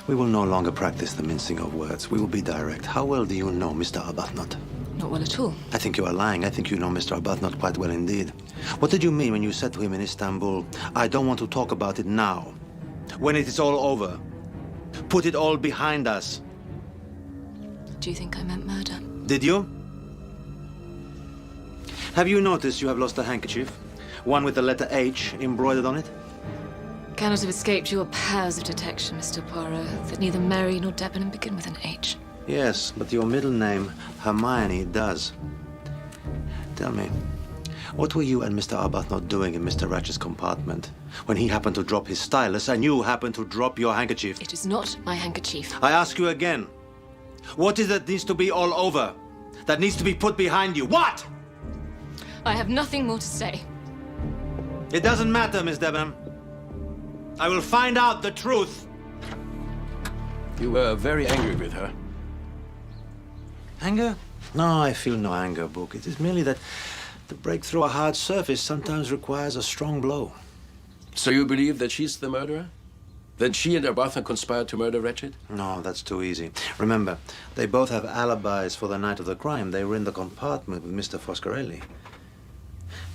We will no longer practice the mincing of words. We will be direct. How well do you know Mr. Arbuthnot? Not well at all. I think you are lying. I think you know Mr. Arbuthnot quite well indeed. What did you mean when you said to him in Istanbul, I don't want to talk about it now? When it is all over. Put it all behind us. Do you think I meant murder? Did you? Have you noticed you have lost a handkerchief? One with the letter H embroidered on it? Cannot have escaped your powers of detection, Mr. Poirot, that neither Mary nor Debenham begin with an H. Yes, but your middle name, Hermione, does. Tell me, what were you and Mr. Arbuthnot doing in Mr. Ratchett's compartment when he happened to drop his stylus and you happened to drop your handkerchief? It is not my handkerchief. I ask you again, what is it that needs to be all over? That needs to be put behind you? What? I have nothing more to say. It doesn't matter, Miss Debenham. I will find out the truth. You were very angry with her. Anger? No, I feel no anger, Book. It is merely that to break through a hard surface sometimes requires a strong blow. So you believe that she's the murderer? That she and Arbuthnot conspired to murder Ratchett? No, that's too easy. Remember, they both have alibis for the night of the crime. They were in the compartment with Mr. Foscarelli.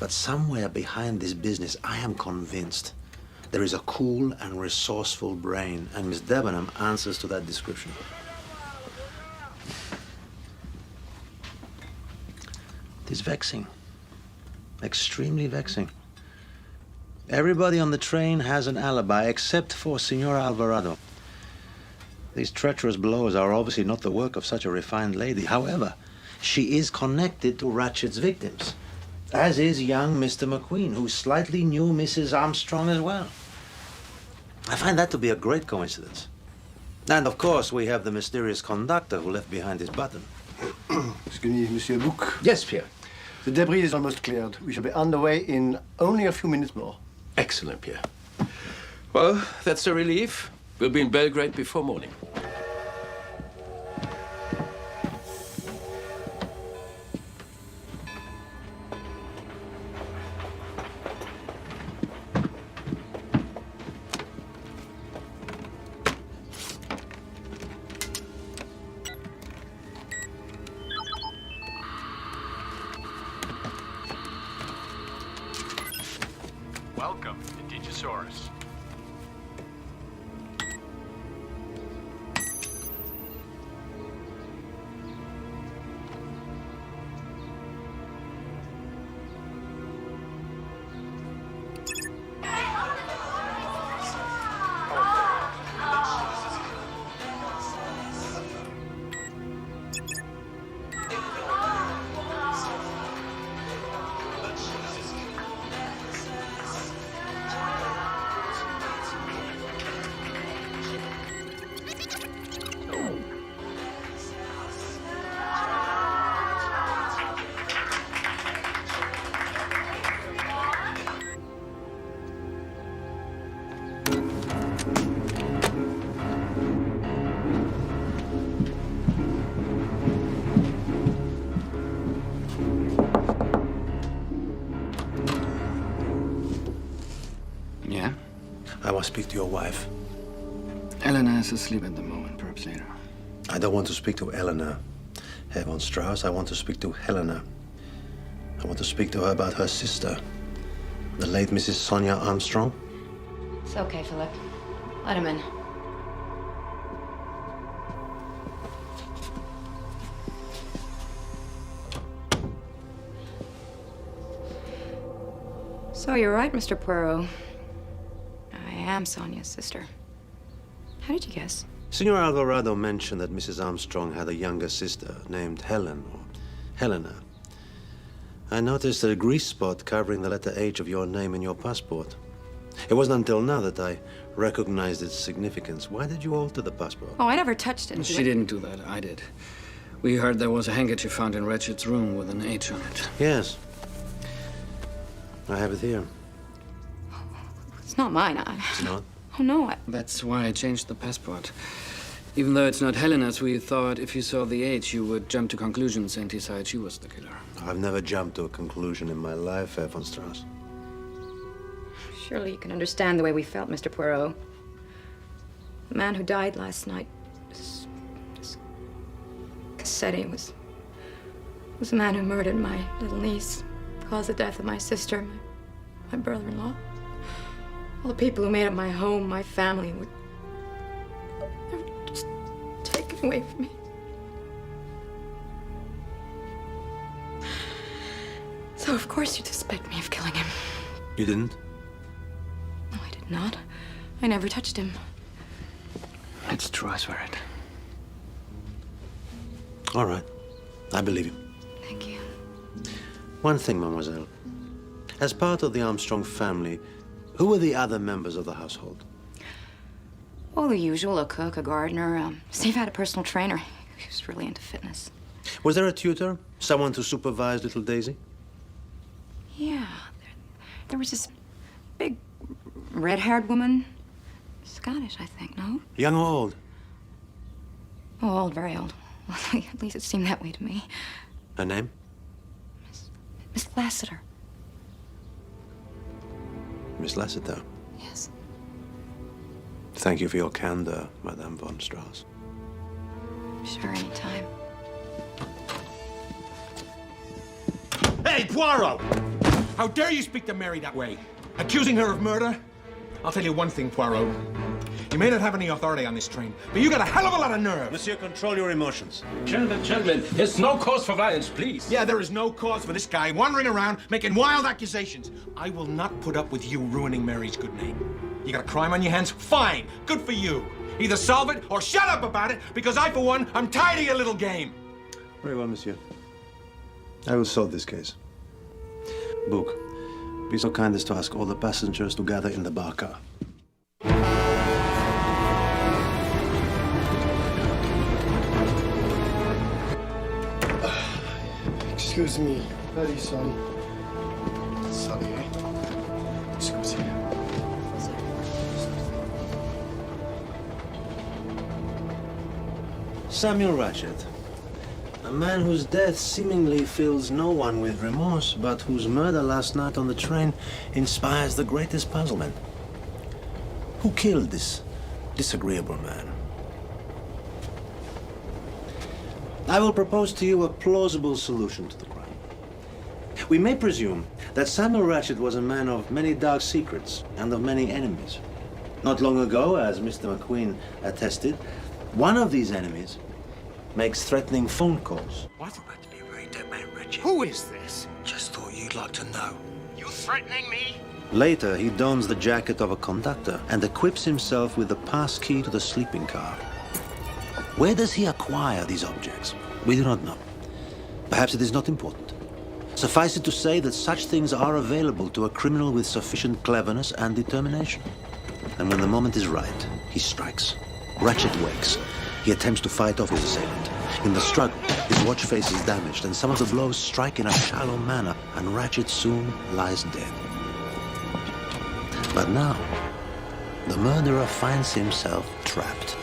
But somewhere behind this business, I am convinced, there is a cool and resourceful brain, and Miss Debenham answers to that description. It is vexing. Extremely vexing. Everybody on the train has an alibi except for Signora Alvarado. These treacherous blows are obviously not the work of such a refined lady. However, she is connected to Ratchett's victims, as is young Mr. McQueen, who slightly knew Mrs. Armstrong as well. I find that to be a great coincidence. And of course, we have the mysterious conductor who left behind his button. Excuse me, Monsieur Bouc. Yes, Pierre. The debris is almost cleared. We shall be underway in only a few minutes more. Excellent, Pierre. Well, that's a relief. We'll be in Belgrade before morning. Welcome to Digisaurus. Yeah? I must speak to your wife. Elena is asleep at the moment, perhaps later. I don't want to speak to Eleanor, Herr von Strauss. I want to speak to Helena. I want to speak to her about her sister, the late Mrs. Sonia Armstrong. It's okay, Philip. Let him in. So you're right, Mr. Poirot. I am Sonia's sister. How did you guess? Signor Alvarado mentioned that Mrs. Armstrong had a younger sister named Helen, or Helena. I noticed a grease spot covering the letter H of your name in your passport. It wasn't until now that I recognized its significance. Why did you alter the passport? Oh, I never touched it. She didn't do that. I did. We heard there was a handkerchief found in Ratchett's room with an H on it. Yes. I have it here. It's not mine. It's not? Oh, no. That's why I changed the passport. Even though it's not Helena's, we thought if you saw the H, you would jump to conclusions and decide she was the killer. I've never jumped to a conclusion in my life, Herr von Strauss. Surely you can understand the way we felt, Mr. Poirot. The man who died last night, this Cassetti, was the man who murdered my little niece, caused the death of my sister, my brother-in-law. All the people who made up my home, my family, were just taken away from me. So of course you'd suspect me of killing him. You didn't? No, I did not. I never touched him. It's true, I swear it. All right. I believe you. Thank you. One thing, mademoiselle. As part of the Armstrong family, who were the other members of the household? Well, the usual, a cook, a gardener. Steve had a personal trainer. He was really into fitness. Was there a tutor? Someone to supervise little Daisy? Yeah. There was this big red-haired woman. Scottish, I think, no? Young or old? Oh, old, very old. Well, at least it seemed that way to me. Her name? Miss Lassiter. Miss Lassiter. Yes. Thank you for your candor, Madame von Strauss. Sure, anytime. Hey, Poirot! How dare you speak to Mary that way? Accusing her of murder? I'll tell you one thing, Poirot. You may not have any authority on this train, but you got a hell of a lot of nerve. Monsieur, control your emotions. Gentlemen, there's no cause for violence, please. Yeah, there is no cause for this guy wandering around making wild accusations. I will not put up with you ruining Mary's good name. You got a crime on your hands? Fine. Good for you. Either solve it or shut up about it, because I, for one, I'm tired of your little game. Very well, monsieur. I will solve this case. Book, be so kind as to ask all the passengers to gather in the bar car. Excuse me. Very sorry. Sorry, eh? Excuse me. Samuel Ratchet. A man whose death seemingly fills no one with remorse, but whose murder last night on the train inspires the greatest puzzlement. Who killed this disagreeable man? I will propose to you a plausible solution to the crime. We may presume that Samuel Ratchet was a man of many dark secrets and of many enemies. Not long ago, as Mr. McQueen attested, one of these enemies makes threatening phone calls. What? About to be a very dead man, Reggie. Who is this? Just thought you'd like to know. You threatening me? Later, he dons the jacket of a conductor and equips himself with the pass key to the sleeping car. Where does he acquire these objects? We do not know. Perhaps it is not important. Suffice it to say that such things are available to a criminal with sufficient cleverness and determination. And when the moment is right, he strikes. Ratchet wakes. He attempts to fight off his assailant. In the struggle, his watch face is damaged, and some of the blows strike in a shallow manner, and Ratchet soon lies dead. But now, the murderer finds himself trapped.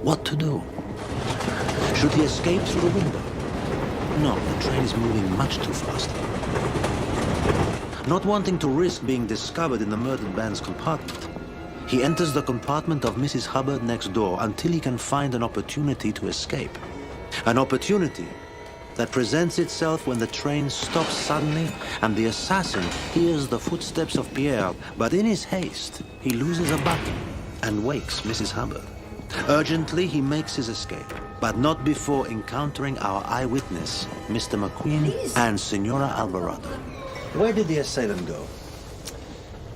What to do? Should he escape through the window? No, the train is moving much too fast. Not wanting to risk being discovered in the murdered man's compartment, he enters the compartment of Mrs. Hubbard next door until he can find an opportunity to escape. An opportunity that presents itself when the train stops suddenly and the assassin hears the footsteps of Pierre, but in his haste, he loses a button and wakes Mrs. Hubbard. Urgently, he makes his escape, but not before encountering our eyewitness, Mr. McQueen and Senora Alvarado. Where did the assailant go?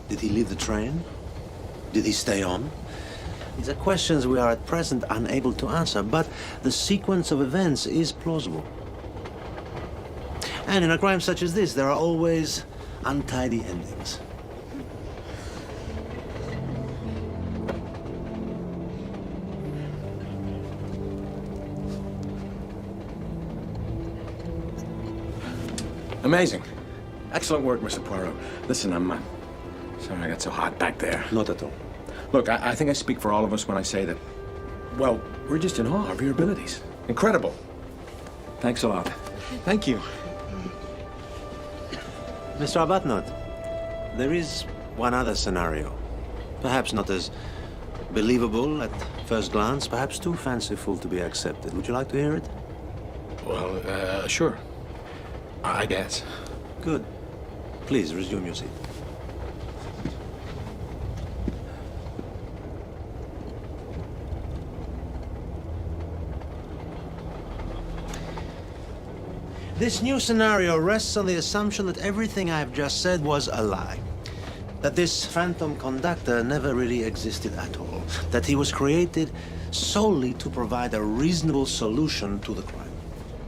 Did he leave the train? Did he stay on? These are questions we are at present unable to answer, but the sequence of events is plausible. And in a crime such as this, there are always untidy endings. Amazing. Excellent work, Mr. Poirot. Listen, I'm sorry I got so hot back there. Not at all. Look, I think I speak for all of us when I say that, well, we're just in awe of your abilities. Incredible. Thanks a lot. Thank you. Mr. Arbuthnot, there is one other scenario. Perhaps not as believable at first glance, perhaps too fanciful to be accepted. Would you like to hear it? Well, sure. I guess. Good. Please resume your seat. This new scenario rests on the assumption that everything I've just said was a lie. That this phantom conductor never really existed at all. That he was created solely to provide a reasonable solution to the crime.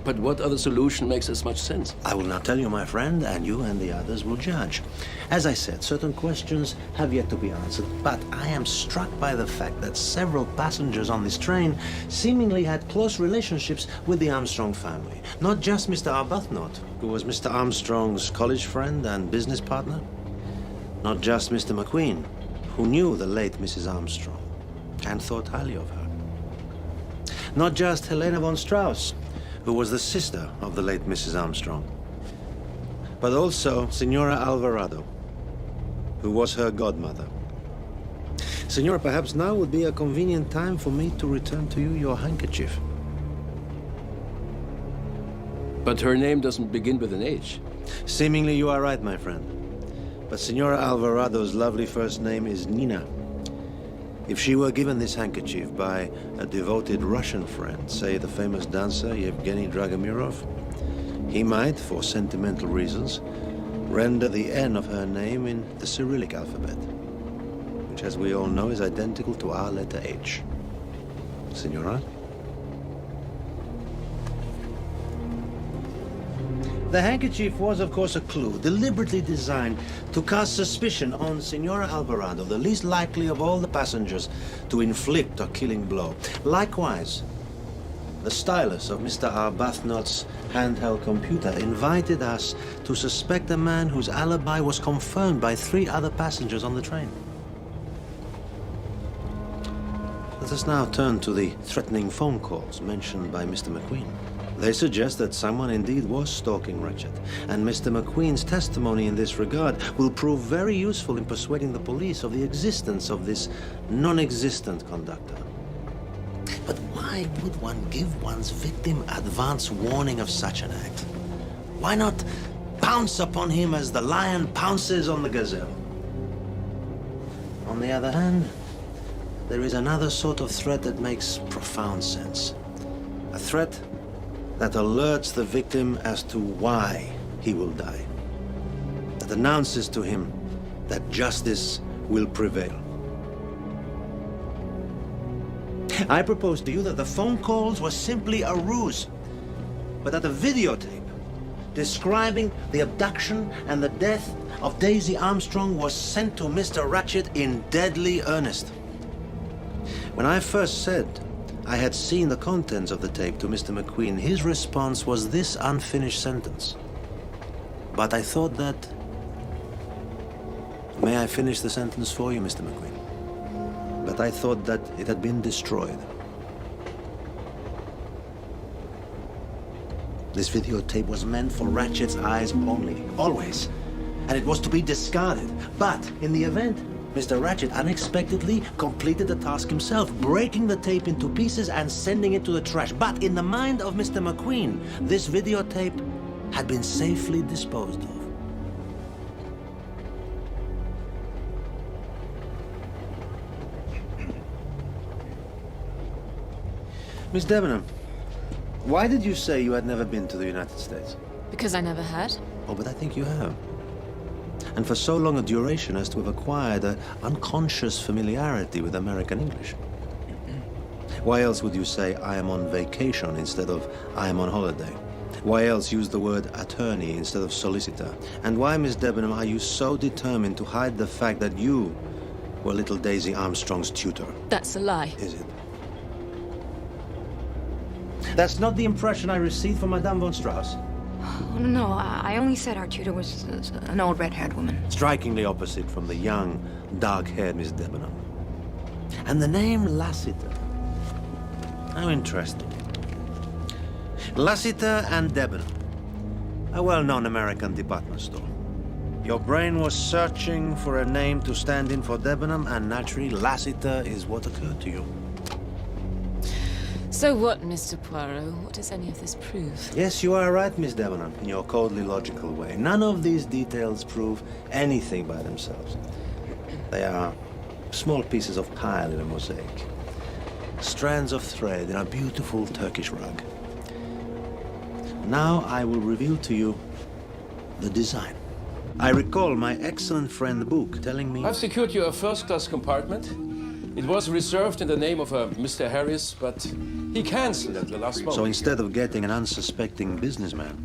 But what other solution makes as much sense? I will not tell you, my friend, and you and the others will judge. As I said, certain questions have yet to be answered, but I am struck by the fact that several passengers on this train seemingly had close relationships with the Armstrong family. Not just Mr. Arbuthnot, who was Mr. Armstrong's college friend and business partner. Not just Mr. McQueen, who knew the late Mrs. Armstrong and thought highly of her. Not just Helena von Strauss, who was the sister of the late Mrs. Armstrong, but also Signora Alvarado, who was her godmother. Signora, perhaps now would be a convenient time for me to return to you your handkerchief. But her name doesn't begin with an H. Seemingly you are right, my friend. But Signora Alvarado's lovely first name is Nina. If she were given this handkerchief by a devoted Russian friend, say the famous dancer Yevgeny Dragomirov, he might, for sentimental reasons, render the N of her name in the Cyrillic alphabet, which, as we all know, is identical to our letter H. Signora? The handkerchief was, of course, a clue, deliberately designed to cast suspicion on Signora Alvarado, the least likely of all the passengers to inflict a killing blow. Likewise, the stylus of Mr. Arbuthnot's handheld computer invited us to suspect a man whose alibi was confirmed by 3 other passengers on the train. Let us now turn to the threatening phone calls mentioned by Mr. McQueen. They suggest that someone indeed was stalking Ratchet, and Mr. McQueen's testimony in this regard will prove very useful in persuading the police of the existence of this non-existent conductor. But why would one give one's victim advance warning of such an act? Why not pounce upon him as the lion pounces on the gazelle? On the other hand, there is another sort of threat that makes profound sense. A threat that alerts the victim as to why he will die. That announces to him that justice will prevail. I propose to you that the phone calls were simply a ruse, but that a videotape describing the abduction and the death of Daisy Armstrong was sent to Mr. Ratchet in deadly earnest. When I first said I had seen the contents of the tape to Mr. McQueen, his response was this unfinished sentence. But I thought that... May I finish the sentence for you, Mr. McQueen? But I thought that it had been destroyed. This videotape was meant for Ratchet's eyes only, always. And it was to be discarded. But in the event, Mr. Ratchet unexpectedly completed the task himself, breaking the tape into pieces and sending it to the trash. But in the mind of Mr. McQueen, this videotape had been safely disposed of. Miss Debenham, why did you say you had never been to the United States? Because I never had. Oh, but I think you have. And for so long a duration as to have acquired an unconscious familiarity with American English. Why else would you say, I am on vacation instead of I am on holiday? Why else use the word attorney instead of solicitor? And why, Miss Debenham, are you so determined to hide the fact that you were little Daisy Armstrong's tutor? That's a lie. Is it? That's not the impression I received from Madame von Strauss. Oh, no, I only said our tutor was an old red-haired woman. Strikingly opposite from the young, dark-haired Miss Debenham. And the name Lassiter. How interesting. Lassiter and Debenham. A well-known American department store. Your brain was searching for a name to stand in for Debenham, and naturally Lassiter is what occurred to you. So what, Mr. Poirot? What does any of this prove? Yes, you are right, Miss Debenham, in your coldly logical way. None of these details prove anything by themselves. They are small pieces of tile in a mosaic. Strands of thread in a beautiful Turkish rug. Now I will reveal to you the design. I recall my excellent friend Book telling me... I've secured you a first-class compartment. It was reserved in the name of a Mr. Harris, but he cancelled at the last moment. So instead of getting an unsuspecting businessman,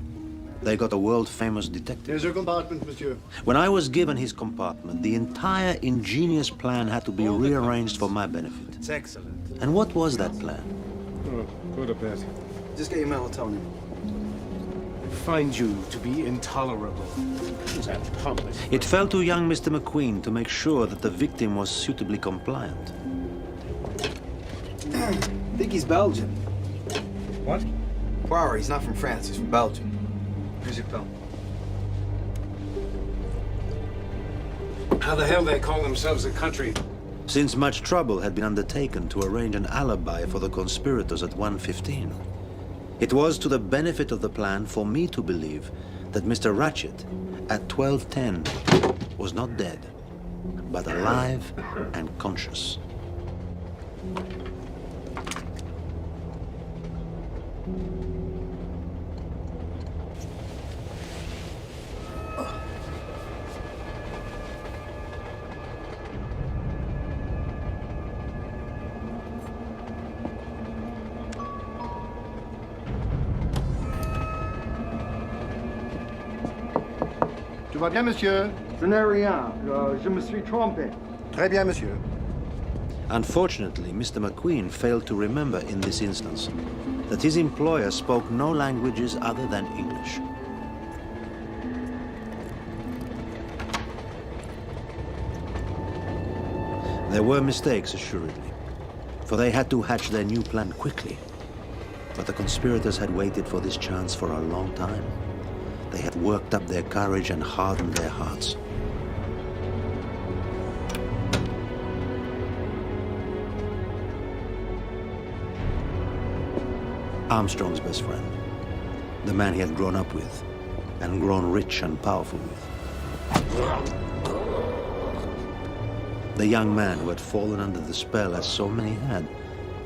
they got a world-famous detective. Here's your compartment, monsieur. When I was given his compartment, the entire ingenious plan had to be rearranged for my benefit. It's excellent. And what was that plan? Oh, go to bed. Just get your melatonin. I find you to be intolerable. It fell to young Mr. McQueen to make sure that the victim was suitably compliant. I think he's Belgian. What? Poirot, he's not from France, he's from Belgium. Here's your pill. How the hell they call themselves a country? Since much trouble had been undertaken to arrange an alibi for the conspirators at 1:15, it was to the benefit of the plan for me to believe that Mr. Ratchet, at 12:10, was not dead, but alive and conscious. Tout va bien, monsieur? Je n'ai rien. Je me suis trompé. Très bien, monsieur. Unfortunately, Mr. McQueen failed to remember in this instance that his employer spoke no languages other than English. There were mistakes, assuredly, for they had to hatch their new plan quickly. But the conspirators had waited for this chance for a long time. They had worked up their courage and hardened their hearts. Armstrong's best friend, the man he had grown up with and grown rich and powerful with. The young man who had fallen under the spell, as so many had,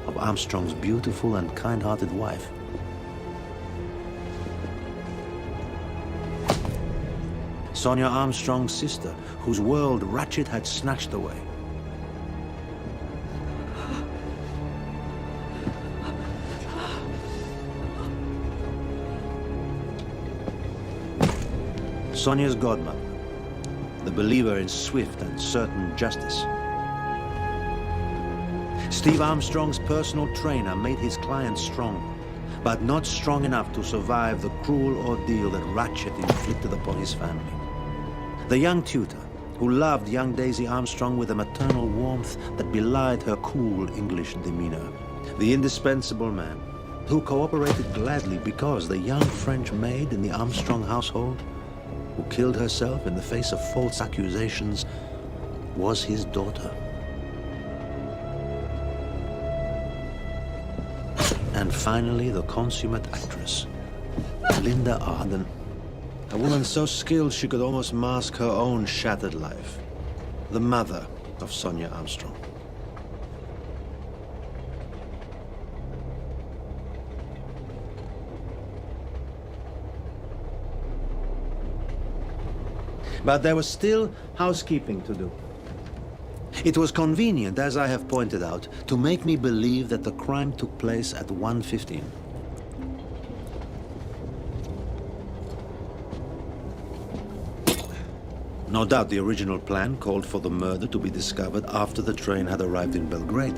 of Armstrong's beautiful and kind-hearted wife. Sonia Armstrong's sister, whose world Ratchet had snatched away. Sonia's godmother, the believer in swift and certain justice. Steve Armstrong's personal trainer made his client strong, but not strong enough to survive the cruel ordeal that Ratchet inflicted upon his family. The young tutor, who loved young Daisy Armstrong with a maternal warmth that belied her cool English demeanor. The indispensable man, who cooperated gladly because the young French maid in the Armstrong household, who killed herself in the face of false accusations, was his daughter. And finally, the consummate actress, Linda Arden. A woman so skilled she could almost mask her own shattered life. The mother of Sonia Armstrong. But there was still housekeeping to do. It was convenient, as I have pointed out, to make me believe that the crime took place at 1:15. No doubt the original plan called for the murder to be discovered after the train had arrived in Belgrade,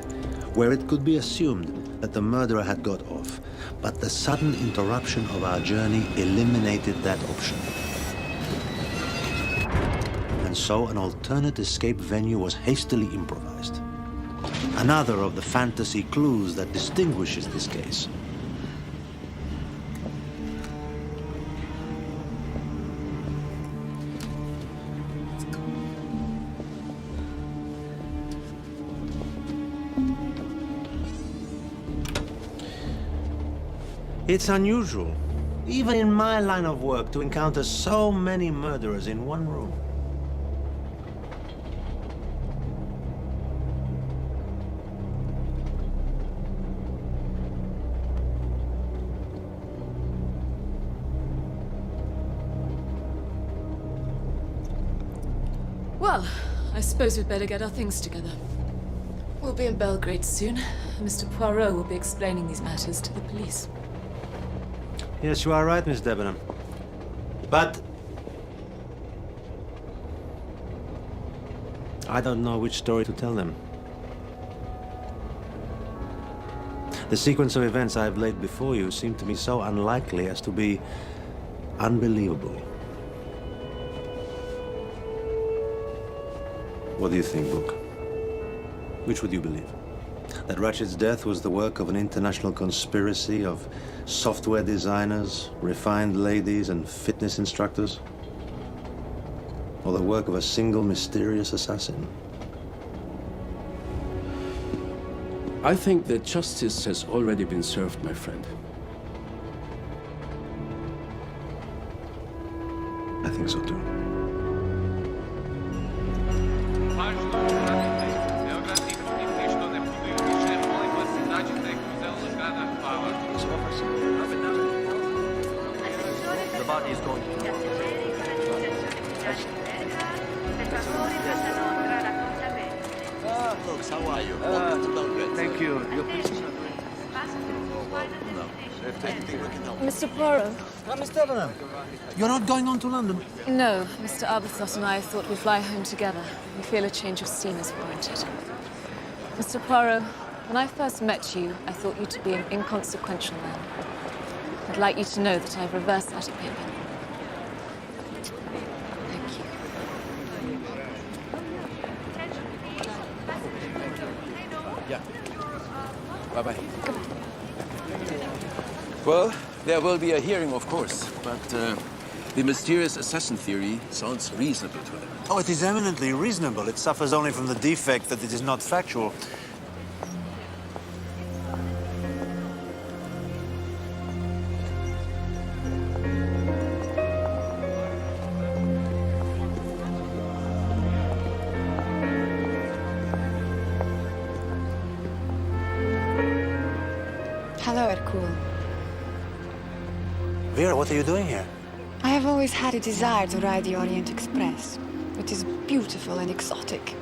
where it could be assumed that the murderer had got off. But the sudden interruption of our journey eliminated that option. And so an alternate escape venue was hastily improvised. Another of the fantasy clues that distinguishes this case. It's unusual, even in my line of work, to encounter so many murderers in one room. Well, I suppose we'd better get our things together. We'll be in Belgrade soon. Mr. Poirot will be explaining these matters to the police. Yes, you are right, Miss Debenham. But I don't know which story to tell them. The sequence of events I have laid before you seem to me so unlikely as to be unbelievable. What do you think, Book? Which would you believe? That Ratchet's death was the work of an international conspiracy of software designers, refined ladies, and fitness instructors? Or the work of a single mysterious assassin? I think that justice has already been served, my friend. I think so too. The body is going to folks, how are you? Welcome to Belgrade. Thank you. Your places are Mr. Poirot. Miss Debenham, you're not going on to London? No, Mr. Arbuthnot and I thought we'd fly home together. We feel a change of scene is warranted. Mr. Poirot, when I first met you, I thought you to be an inconsequential man. I'd like you to know that I've reversed that opinion. Thank you. Yeah. Bye-bye. Well, there will be a hearing, of course, but the mysterious assassin theory sounds reasonable to them. Oh, it is eminently reasonable. It suffers only from the defect that it is not factual. Hello, Hercule. Vera, what are you doing here? I have always had a desire to ride the Orient Express. It is beautiful and exotic.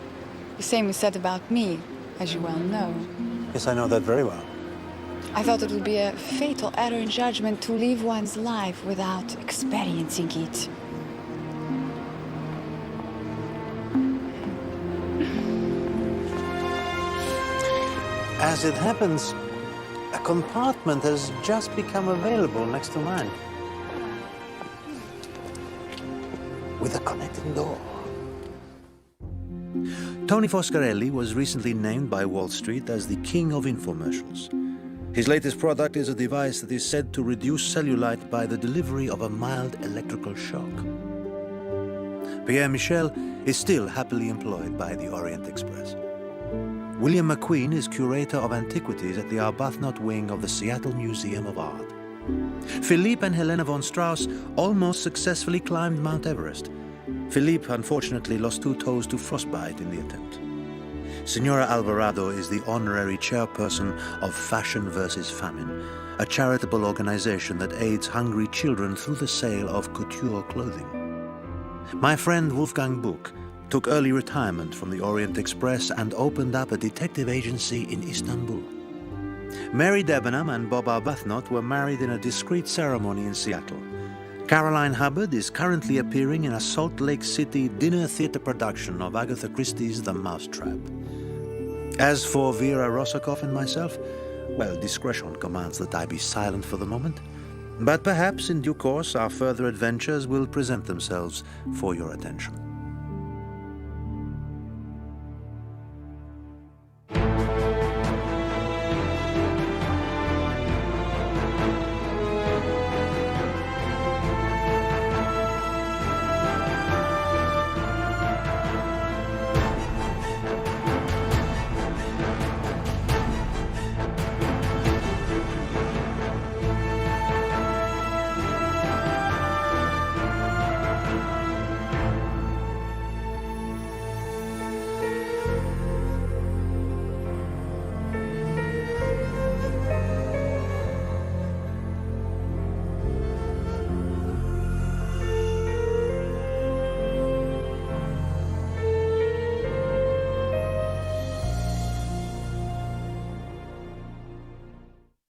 The same is said about me, as you well know. Yes, I know that very well. I thought it would be a fatal error in judgment to live one's life without experiencing it. As it happens, a compartment has just become available next to mine. With a connecting door. Tony Foscarelli was recently named by Wall Street as the king of infomercials. His latest product is a device that is said to reduce cellulite by the delivery of a mild electrical shock. Pierre Michel is still happily employed by the Orient Express. William McQueen is curator of antiquities at the Arbuthnot wing of the Seattle Museum of Art. Philippe and Helena von Strauss almost successfully climbed Mount Everest. Philippe unfortunately lost 2 toes to frostbite in the attempt. Senora Alvarado is the honorary chairperson of Fashion vs. Famine, a charitable organization that aids hungry children through the sale of couture clothing. My friend Wolfgang Buch took early retirement from the Orient Express and opened up a detective agency in Istanbul. Mary Debenham and Bob Arbuthnot were married in a discreet ceremony in Seattle. Caroline Hubbard is currently appearing in a Salt Lake City dinner theater production of Agatha Christie's The Mousetrap. As for Vera Rossakoff and myself, well, discretion commands that I be silent for the moment. But perhaps in due course our further adventures will present themselves for your attention.